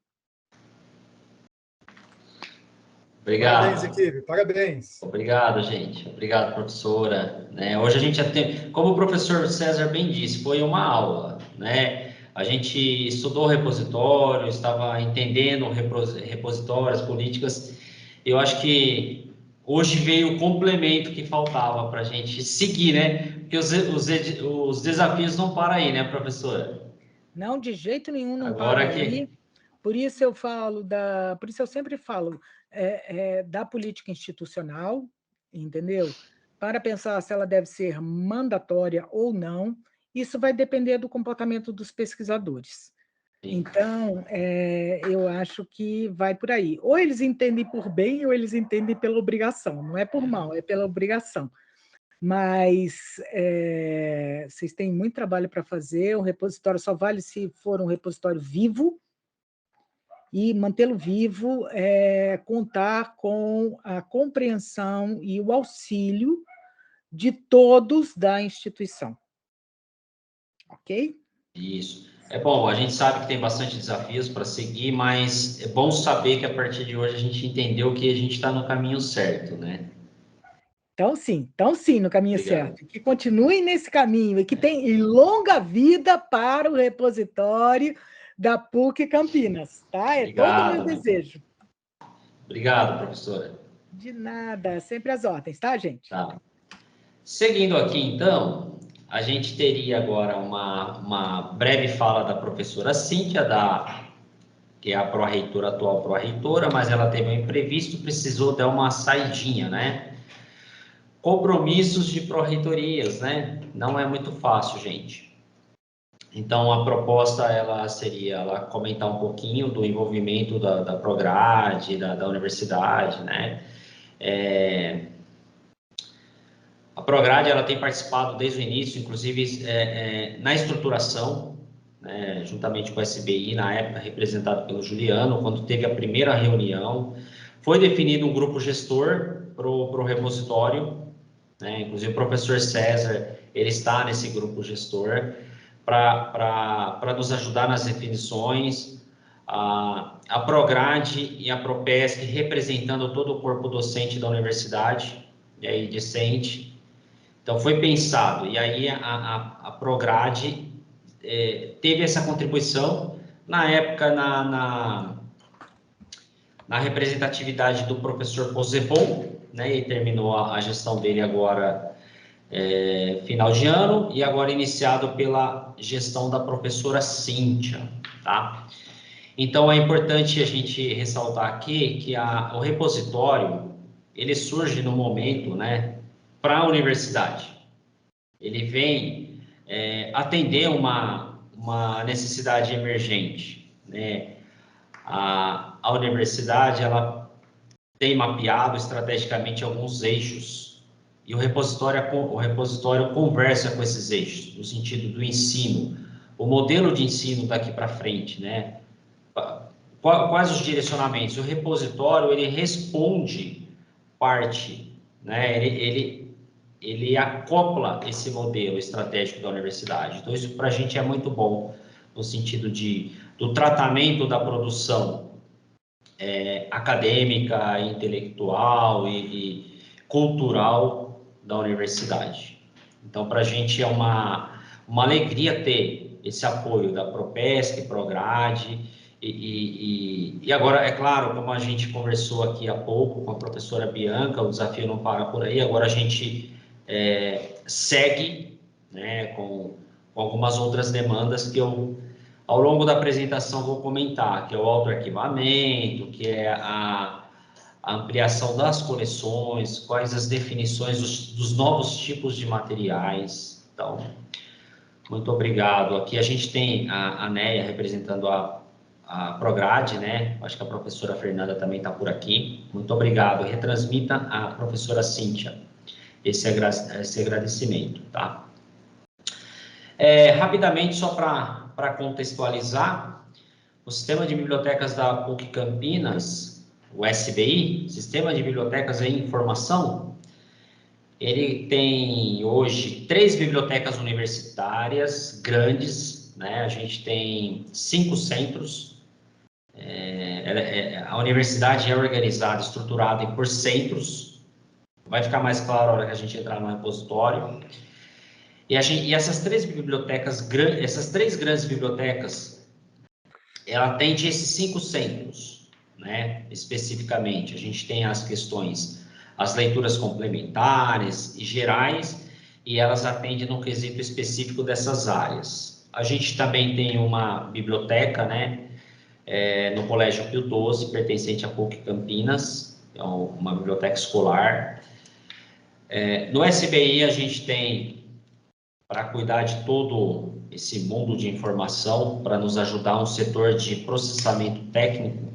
Obrigado. Parabéns, equipe, parabéns. Obrigado, gente. Obrigado, professora. Hoje a gente já tem, como o professor César bem disse, foi uma aula, né? A gente estudou o repositório, estava entendendo repositórios, políticas. Eu acho que hoje veio o complemento que faltava para a gente seguir, né? Porque os desafios não param aí, né, professora? Não, de jeito nenhum não Agora para aí. Por isso eu falo por isso eu sempre falo da política institucional, entendeu? Para pensar se ela deve ser mandatória ou não, isso vai depender do comportamento dos pesquisadores. Então, eu acho que vai por aí. Ou eles entendem por bem, ou eles entendem pela obrigação. Não é por mal, é pela obrigação. Mas vocês têm muito trabalho para fazer. O repositório só vale se for um repositório vivo, e mantê-lo vivo é contar com a compreensão e o auxílio de todos da instituição. Ok? Isso. É bom, a gente sabe que tem bastante desafios para seguir, mas é bom saber que a partir de hoje a gente entendeu que a gente está no caminho certo, né? Então, sim, no caminho Obrigado. certo. Que continuem nesse caminho e que tenham longa vida para o repositório da PUC Campinas, tá? É todo o meu desejo. Obrigado, professora. De nada, sempre às ordens, tá, gente? Tá. Seguindo aqui, então, a gente teria agora uma breve fala da professora Cíntia, que é a pró-reitora, atual pró-reitora, mas ela teve um imprevisto, precisou dar uma saidinha, né? Compromissos de pró-reitorias, né? Não é muito fácil, gente. Então, a proposta, ela seria ela comentar um pouquinho do envolvimento da Prograde, da universidade, né? A Prograde, ela tem participado desde o início, inclusive na estruturação, né, juntamente com a SBI, na época representado pelo Juliano, quando teve a primeira reunião, foi definido um grupo gestor para o repositório, né, inclusive o professor César, ele está nesse grupo gestor, para nos ajudar nas definições, a Prograde e a Propesc representando todo o corpo docente da universidade, e aí discente. Então, foi pensado, e aí a Prograde teve essa contribuição, na época, na representatividade do professor Posebon, né, e terminou a gestão dele agora, final de ano, e agora iniciado pela gestão da professora Cíntia, tá? Então, é importante a gente ressaltar aqui que o repositório, ele surge no momento, né, para a universidade. Ele vem atender uma necessidade emergente, né? A universidade, ela tem mapeado estrategicamente alguns eixos, e o repositório conversa com esses eixos, no sentido do ensino, o modelo de ensino daqui para frente, né? Quais os direcionamentos? O repositório, ele responde parte, né? Ele acopla esse modelo estratégico da universidade. Então, isso para a gente é muito bom, no sentido do tratamento da produção acadêmica, intelectual e cultural da universidade. Então, para a gente é uma alegria ter esse apoio da Propesc, Prograde, e agora, é claro, como a gente conversou aqui há pouco com a professora Bianca, o desafio não para por aí, agora a gente segue, né, com algumas outras demandas que eu, ao longo da apresentação, vou comentar, que é o autoarquivamento, que é a ampliação das coleções, quais as definições dos novos tipos de materiais. Então, muito obrigado. Aqui a gente tem a Neia representando a Prograde, né? Acho que a professora Fernanda também está por aqui. Muito obrigado. Retransmita a professora Cíntia esse agradecimento, tá? Rapidamente, só para contextualizar, o Sistema de Bibliotecas da PUC Campinas, o SBI, Sistema de Bibliotecas em Informação, ele tem hoje 3 bibliotecas universitárias grandes, né? A gente tem 5 centros. A universidade é organizada, estruturada por centros. Vai ficar mais claro na hora que a gente entrar no repositório. E essas 3 bibliotecas, essas 3 grandes bibliotecas, ela atende esses 5 centros, né? Especificamente, a gente tem as questões, as leituras complementares e gerais, e elas atendem no quesito específico dessas áreas. A gente também tem uma biblioteca, né? No Colégio Pio XII, pertencente à PUC Campinas, é uma biblioteca escolar. No SBI, a gente tem, para cuidar de todo esse mundo de informação, para nos ajudar, um setor de processamento técnico.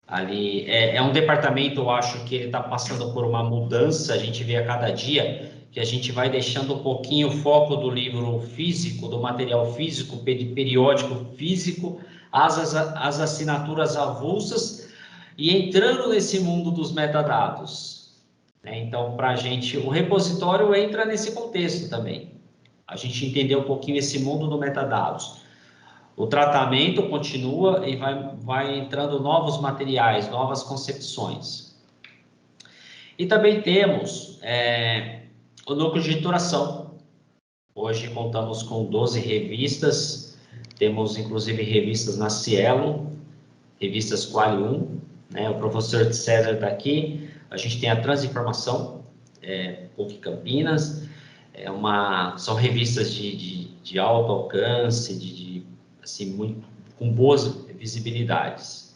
Ali é um departamento, eu acho que ele está passando por uma mudança, a gente vê a cada dia que a gente vai deixando um pouquinho o foco do livro físico, do material físico, periódico físico, as assinaturas avulsas, e entrando nesse mundo dos metadados. Então, para a gente, o repositório entra nesse contexto também. A gente entender um pouquinho esse mundo do metadados. O tratamento continua e vai entrando novos materiais, novas concepções. E também temos o núcleo de editoração. Hoje contamos com 12 revistas, temos inclusive revistas na Cielo, revistas Quali 1, né? O professor César está aqui. A gente tem a Transinformação, PUC Campinas, são revistas de alto alcance, assim, com boas visibilidades.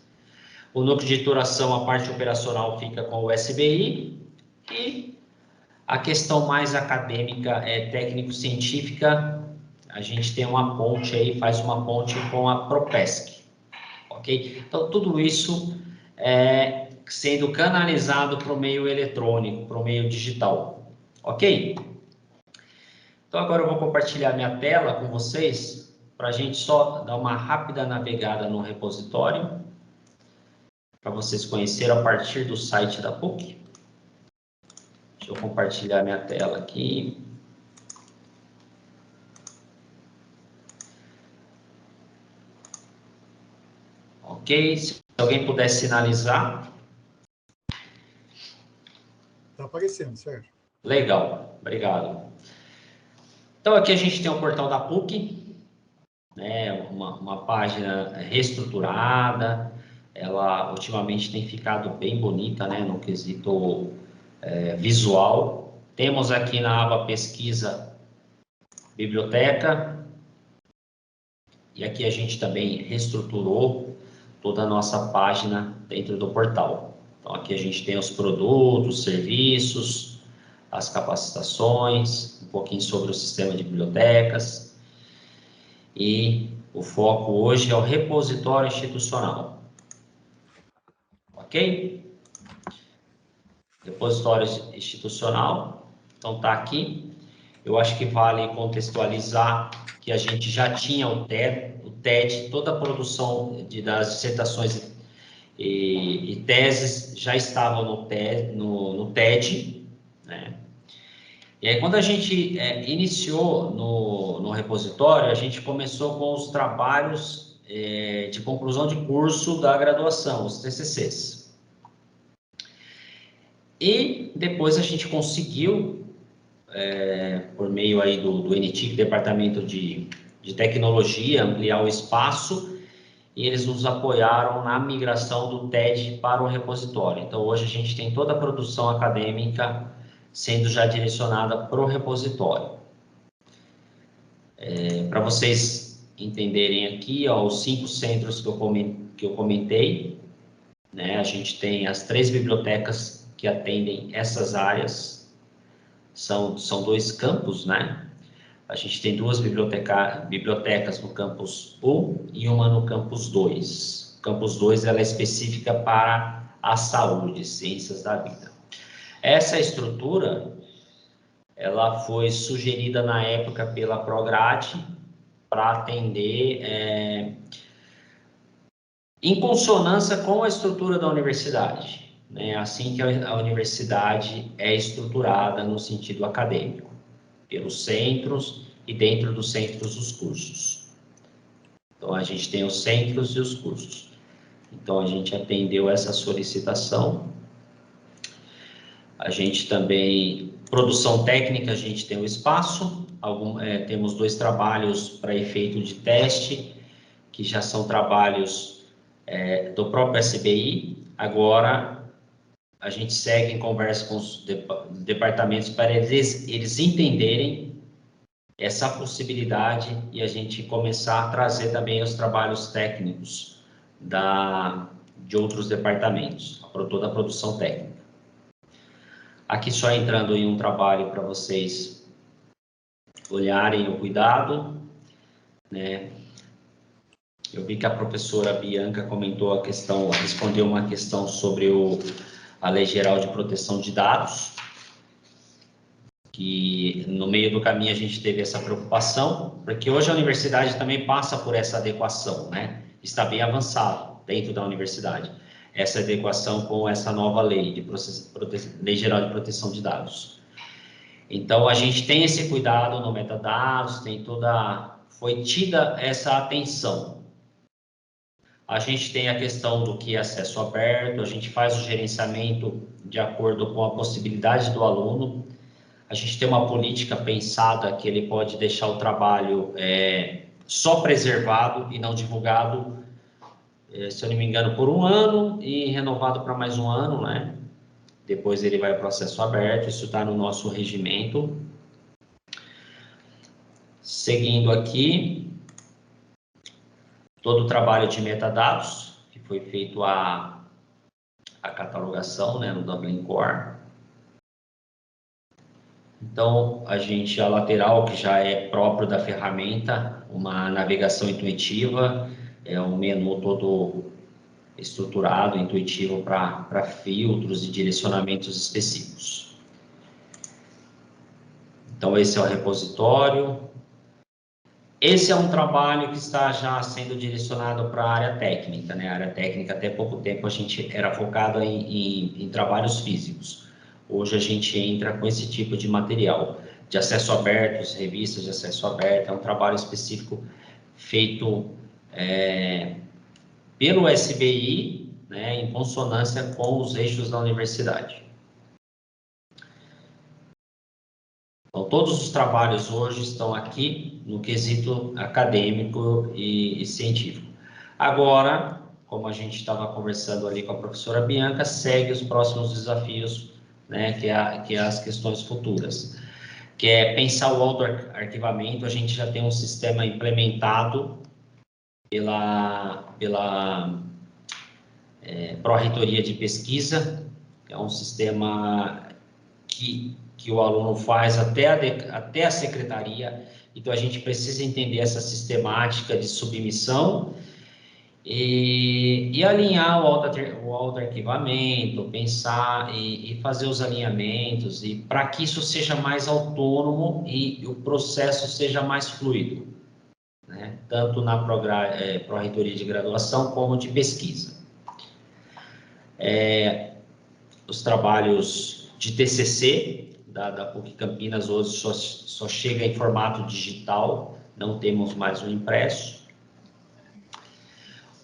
O núcleo de editoração, a parte operacional, fica com o SBI, e a questão mais acadêmica, técnico-científica, a gente tem uma ponte aí, faz uma ponte com a Propesc, ok? Então, tudo isso sendo canalizado para o meio eletrônico, para o meio digital, ok? Então, agora eu vou compartilhar minha tela com vocês, para a gente só dar uma rápida navegada no repositório, para vocês conhecerem a partir do site da PUC. Deixa eu compartilhar minha tela aqui. Ok, se alguém puder sinalizar. Está aparecendo, Sérgio. Legal, obrigado. Então, aqui a gente tem o portal da PUC, né, uma página reestruturada. Ela ultimamente tem ficado bem bonita, né, no quesito visual. Temos aqui na aba pesquisa biblioteca, e aqui a gente também reestruturou toda a nossa página dentro do portal. Então, aqui a gente tem os produtos, serviços, as capacitações, um pouquinho sobre o sistema de bibliotecas, e o foco hoje é o repositório institucional. Ok? Repositório institucional, então está aqui. Eu acho que vale contextualizar que a gente já tinha o TED, toda a produção das dissertações e teses já estavam no TED, né? E aí, quando a gente iniciou no repositório, a gente começou com os trabalhos de conclusão de curso da graduação, os TCCs. E depois a gente conseguiu, por meio aí do NTIC, Departamento de de tecnologia, ampliar o espaço, e eles nos apoiaram na migração do TED para o repositório. Então, hoje a gente tem toda a produção acadêmica sendo já direcionada para o repositório. Para vocês entenderem aqui, ó, os 5 centros que eu comentei, né? A gente tem as 3 bibliotecas que atendem essas áreas, são 2 campos, né? A gente tem 2 bibliotecas no campus 1 e uma no campus 2. O campus 2 ela é específica para a saúde, ciências da vida. Essa estrutura, ela foi sugerida na época pela Prograde para atender em consonância com a estrutura da universidade, né? Assim que a universidade é estruturada no sentido acadêmico, pelos centros e dentro dos centros os cursos. Então, a gente tem os centros e os cursos. Então, a gente atendeu essa solicitação. A gente também, produção técnica, a gente tem o espaço, temos 2 trabalhos para efeito de teste, que já são trabalhos do próprio SBI. Agora, a gente segue em conversa com os departamentos para eles entenderem essa possibilidade e a gente começar a trazer também os trabalhos técnicos de outros departamentos, toda a produção técnica. Aqui só entrando em um trabalho para vocês olharem o cuidado, né? Eu vi que a professora Bianca comentou a questão, respondeu uma questão sobre a Lei Geral de Proteção de Dados, que no meio do caminho a gente teve essa preocupação, porque hoje a universidade também passa por essa adequação, né? Está bem avançado dentro da universidade, essa adequação com essa nova lei, Lei Geral de Proteção de Dados. Então, a gente tem esse cuidado no metadados, foi tida essa atenção. A gente tem a questão do que é acesso aberto, a gente faz o gerenciamento de acordo com a possibilidade do aluno. A gente tem uma política pensada que ele pode deixar o trabalho só preservado e não divulgado, se eu não me engano, por 1 ano e renovado para mais 1 ano, né? Depois ele vai para o acesso aberto, isso está no nosso regimento. Seguindo aqui, todo o trabalho de metadados, que foi feito a catalogação, né, no Dublin Core. Então, a lateral, que já é próprio da ferramenta, uma navegação intuitiva, um menu todo estruturado, intuitivo para filtros e direcionamentos específicos. Então, esse é o repositório. Esse é um trabalho que está já sendo direcionado para a área técnica, né? A área técnica, até pouco tempo, a gente era focado em trabalhos físicos. Hoje a gente entra com esse tipo de material, de acesso aberto, revistas de acesso aberto, é um trabalho específico feito pelo SBI, né, em consonância com os eixos da universidade. Então, todos os trabalhos hoje estão aqui no quesito acadêmico e científico. Agora, como a gente estava conversando ali com a professora Bianca, segue os próximos desafios, né, que é as questões futuras, que é pensar o autoarquivamento. A gente já tem um sistema implementado pela Pró-Reitoria de Pesquisa, é um sistema que o aluno faz até a secretaria. Então, a gente precisa entender essa sistemática de submissão e alinhar o autoarquivamento, pensar e fazer os alinhamentos, e para que isso seja mais autônomo e o processo seja mais fluido, né? Tanto na Pró-Reitoria de Graduação como de pesquisa. Os trabalhos de TCC da PUC Campinas hoje só chega em formato digital, não temos mais o impresso.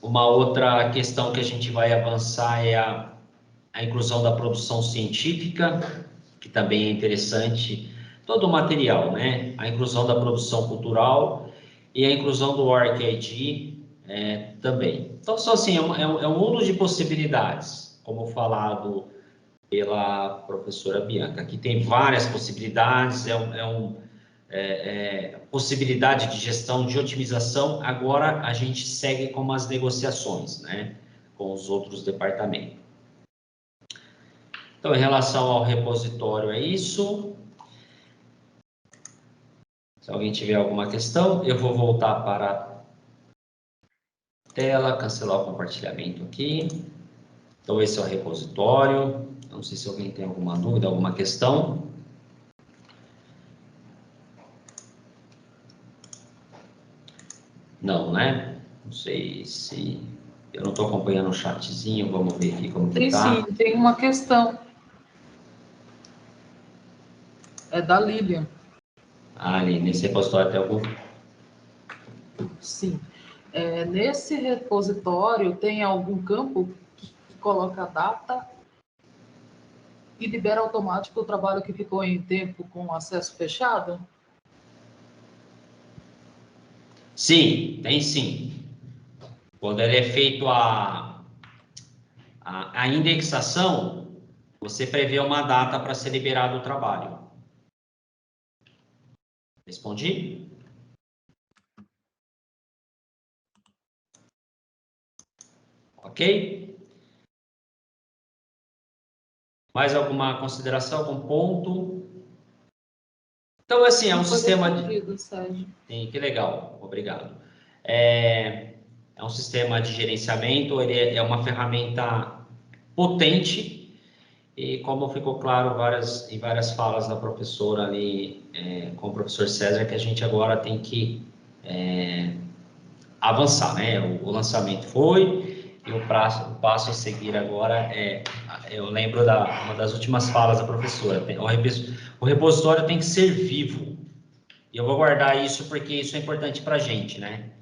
Uma outra questão que a gente vai avançar é a inclusão da produção científica, que também é interessante, todo o material, né? A inclusão da produção cultural e a inclusão do ORCID também. Então, só assim, é um mundo de possibilidades, como falado pela professora Bianca. Aqui tem várias possibilidades, possibilidade de gestão, de otimização. Agora a gente segue com as negociações, né, com os outros departamentos. Então, em relação ao repositório, é isso. Se alguém tiver alguma questão, eu vou voltar para a tela, cancelar o compartilhamento aqui. Então, esse é o repositório. Não sei se alguém tem alguma dúvida, alguma questão. Não, né? Não sei se... Eu não estou acompanhando o chatzinho, vamos ver aqui como que tá. Sim, tem uma questão. É da Lilian. Ah, ali, nesse repositório tem algum... Sim. Nesse repositório, tem algum campo que coloca a data e libera automático o trabalho que ficou em tempo com acesso fechado? Sim, tem sim. Quando ele é feito a indexação, você prevê uma data para ser liberado o trabalho. Respondi? Ok? Mais alguma consideração, algum ponto? Então, assim, é um sistema de... Sérgio. Sim, que legal, obrigado. É um sistema de gerenciamento, ele é uma ferramenta potente, e como ficou claro em várias falas da professora ali, com o professor César, que a gente agora tem que avançar, né? O lançamento foi, e o passo a seguir agora eu lembro uma das últimas falas da professora, o repositório tem que ser vivo, e eu vou guardar isso porque isso é importante para a gente, né?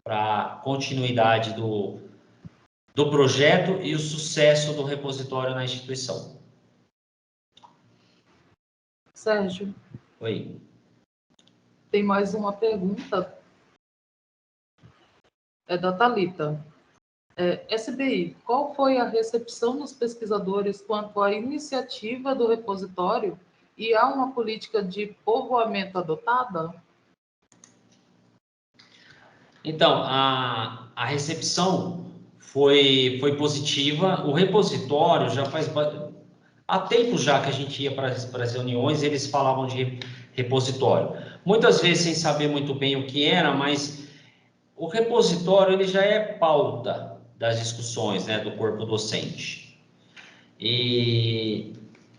Para a continuidade do projeto e o sucesso do repositório na instituição. Sérgio, Oi. tem mais uma pergunta. É da Thalita. SBI, qual foi a recepção dos pesquisadores quanto à iniciativa do repositório e há uma política de povoamento adotada? Então, a recepção foi positiva. O repositório já faz... Há tempo já que a gente ia para as reuniões, eles falavam de repositório. Muitas vezes sem saber muito bem o que era, mas o repositório ele já é pauta das discussões, né, do corpo docente. E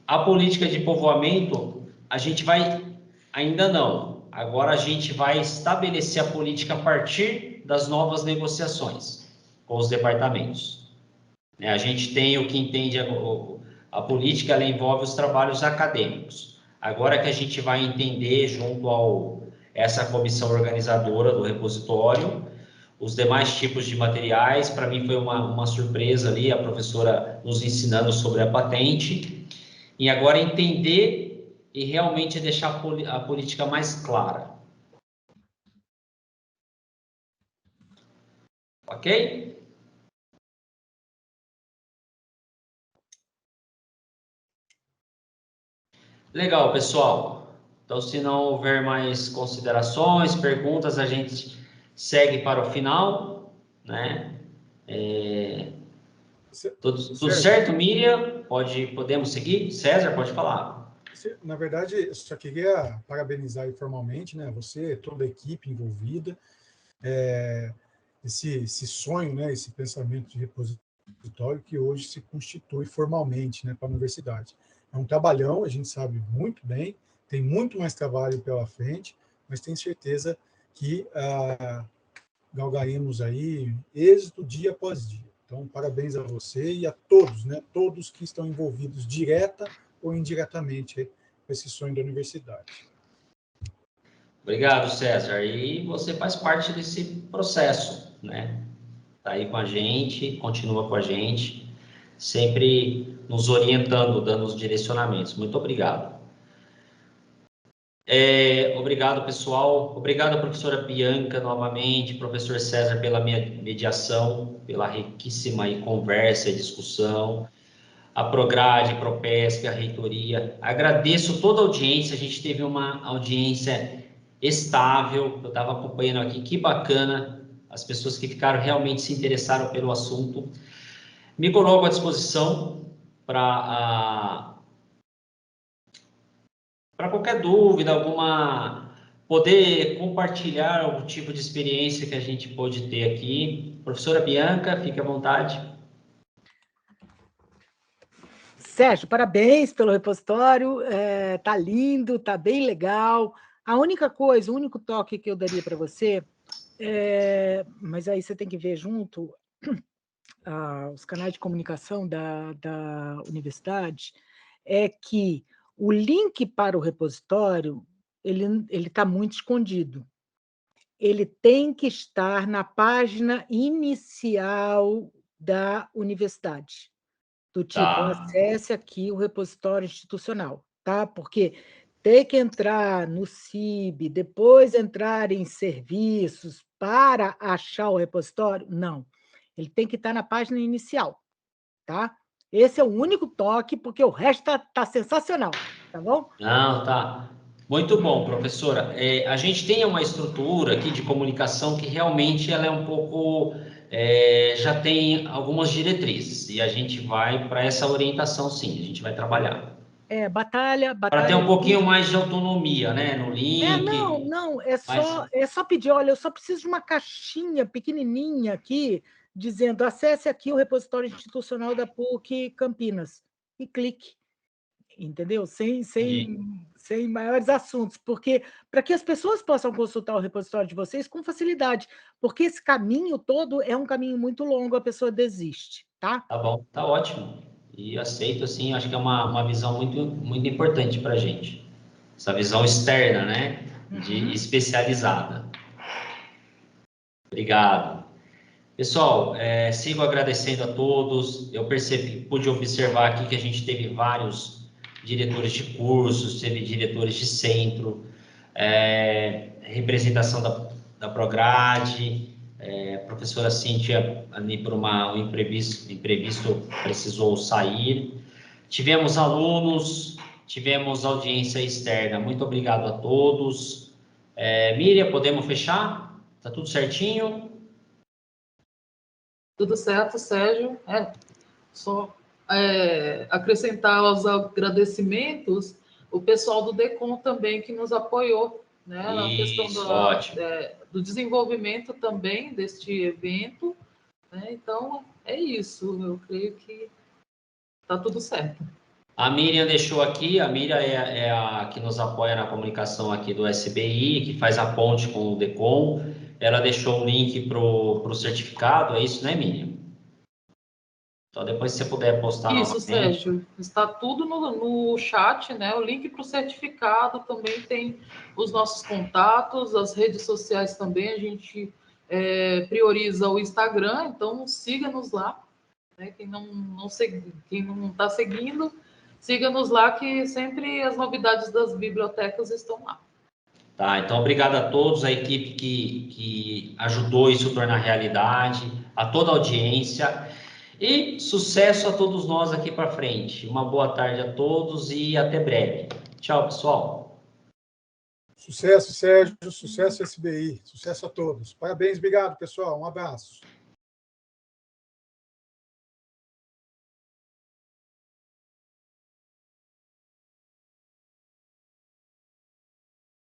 a política de povoamento, a gente vai... Ainda não. Agora a gente vai estabelecer a política a partir das novas negociações com os departamentos. A gente tem o que entende a política, ela envolve os trabalhos acadêmicos. Agora que a gente vai entender, junto a essa comissão organizadora do repositório, os demais tipos de materiais. Para mim foi uma surpresa ali, a professora nos ensinando sobre a patente, e agora entender e realmente deixar a política mais clara. Ok? Legal, pessoal. Então, se não houver mais considerações, perguntas, a gente segue para o final, né? Tudo certo, Miriam? Podemos seguir? César, pode falar. Na verdade, só queria parabenizar formalmente, né, você, toda a equipe envolvida, esse sonho, né, esse pensamento de repositório que hoje se constitui formalmente, né, para a universidade. É um trabalhão, a gente sabe muito bem, tem muito mais trabalho pela frente, mas tenho certeza que galgaremos aí êxito dia após dia. Então, parabéns a você e a todos, né, todos que estão envolvidos direta ou indiretamente com esse sonho da universidade. Obrigado, César. E você faz parte desse processo, né? Está aí com a gente, continua com a gente, sempre nos orientando, dando os direcionamentos. Muito obrigado. Obrigado, pessoal. Obrigado, professora Bianca, novamente, professor César, pela minha mediação, pela riquíssima conversa e discussão, a Prograde, a Propesc, a reitoria. Agradeço toda a audiência, a gente teve uma audiência estável, eu estava acompanhando aqui, que bacana, as pessoas que ficaram realmente se interessaram pelo assunto. Me coloco à disposição para qualquer dúvida, poder compartilhar algum tipo de experiência que a gente pode ter aqui. Professora Bianca, fique à vontade. Sérgio, parabéns pelo repositório, tá lindo, tá bem legal. A única coisa, o único toque que eu daria para você, mas aí você tem que ver junto os canais de comunicação da universidade, é que o link para o repositório ele está muito escondido. Ele tem que estar na página inicial da universidade, do tipo, acesse aqui o repositório institucional, tá? Porque tem que entrar no CIB, depois entrar em serviços para achar o repositório? Não. Ele tem que estar na página inicial, tá? Esse é o único toque, porque o resto tá sensacional, tá bom? Não, tá. Muito bom, professora. A gente tem uma estrutura aqui de comunicação que realmente ela é um pouco... já tem algumas diretrizes, e a gente vai para essa orientação, sim, a gente vai trabalhar. Batalha... Para ter um pouquinho mais de autonomia, né, no link. Não, é só pedir, olha, eu só preciso de uma caixinha pequenininha aqui, dizendo, acesse aqui o repositório institucional da PUC Campinas, e clique, entendeu? Sem maiores assuntos, porque para que as pessoas possam consultar o repositório de vocês com facilidade, porque esse caminho todo é um caminho muito longo, a pessoa desiste, tá? Tá bom, tá ótimo. E aceito, assim, acho que é uma visão muito, muito importante para a gente. Essa visão externa, né? Especializada. Obrigado. Pessoal, sigo agradecendo a todos. Eu pude observar aqui que a gente teve vários diretores de cursos, teve diretores de centro, representação da Prograde, professora Cíntia, ali por um imprevisto precisou sair. Tivemos alunos, tivemos audiência externa. Muito obrigado a todos. Miriam, podemos fechar? Tá tudo certinho? Tudo certo, Sérgio. Só acrescentar aos agradecimentos o pessoal do DECOM também, que nos apoiou, né, na questão do desenvolvimento também deste evento. Né? Então, é isso. Eu creio que está tudo certo. A Miriam deixou aqui, a Miriam é a que nos apoia na comunicação aqui do SBI, que faz a ponte com o DECOM. Ela deixou o link para o certificado, é isso, né, Miriam? Então, depois, se você puder postar isso, novamente. Sérgio, está tudo no chat, né? O link para o certificado também tem os nossos contatos, as redes sociais também, a gente prioriza o Instagram, então siga-nos lá, né? Quem não está seguindo, siga-nos lá, que sempre as novidades das bibliotecas estão lá. Tá, então obrigado a todos, a equipe que ajudou isso a tornar realidade, a toda a audiência. E sucesso a todos nós aqui para frente. Uma boa tarde a todos e até breve. Tchau, pessoal. Sucesso, Sérgio. Sucesso, SBI. Sucesso a todos. Parabéns, obrigado, pessoal. Um abraço.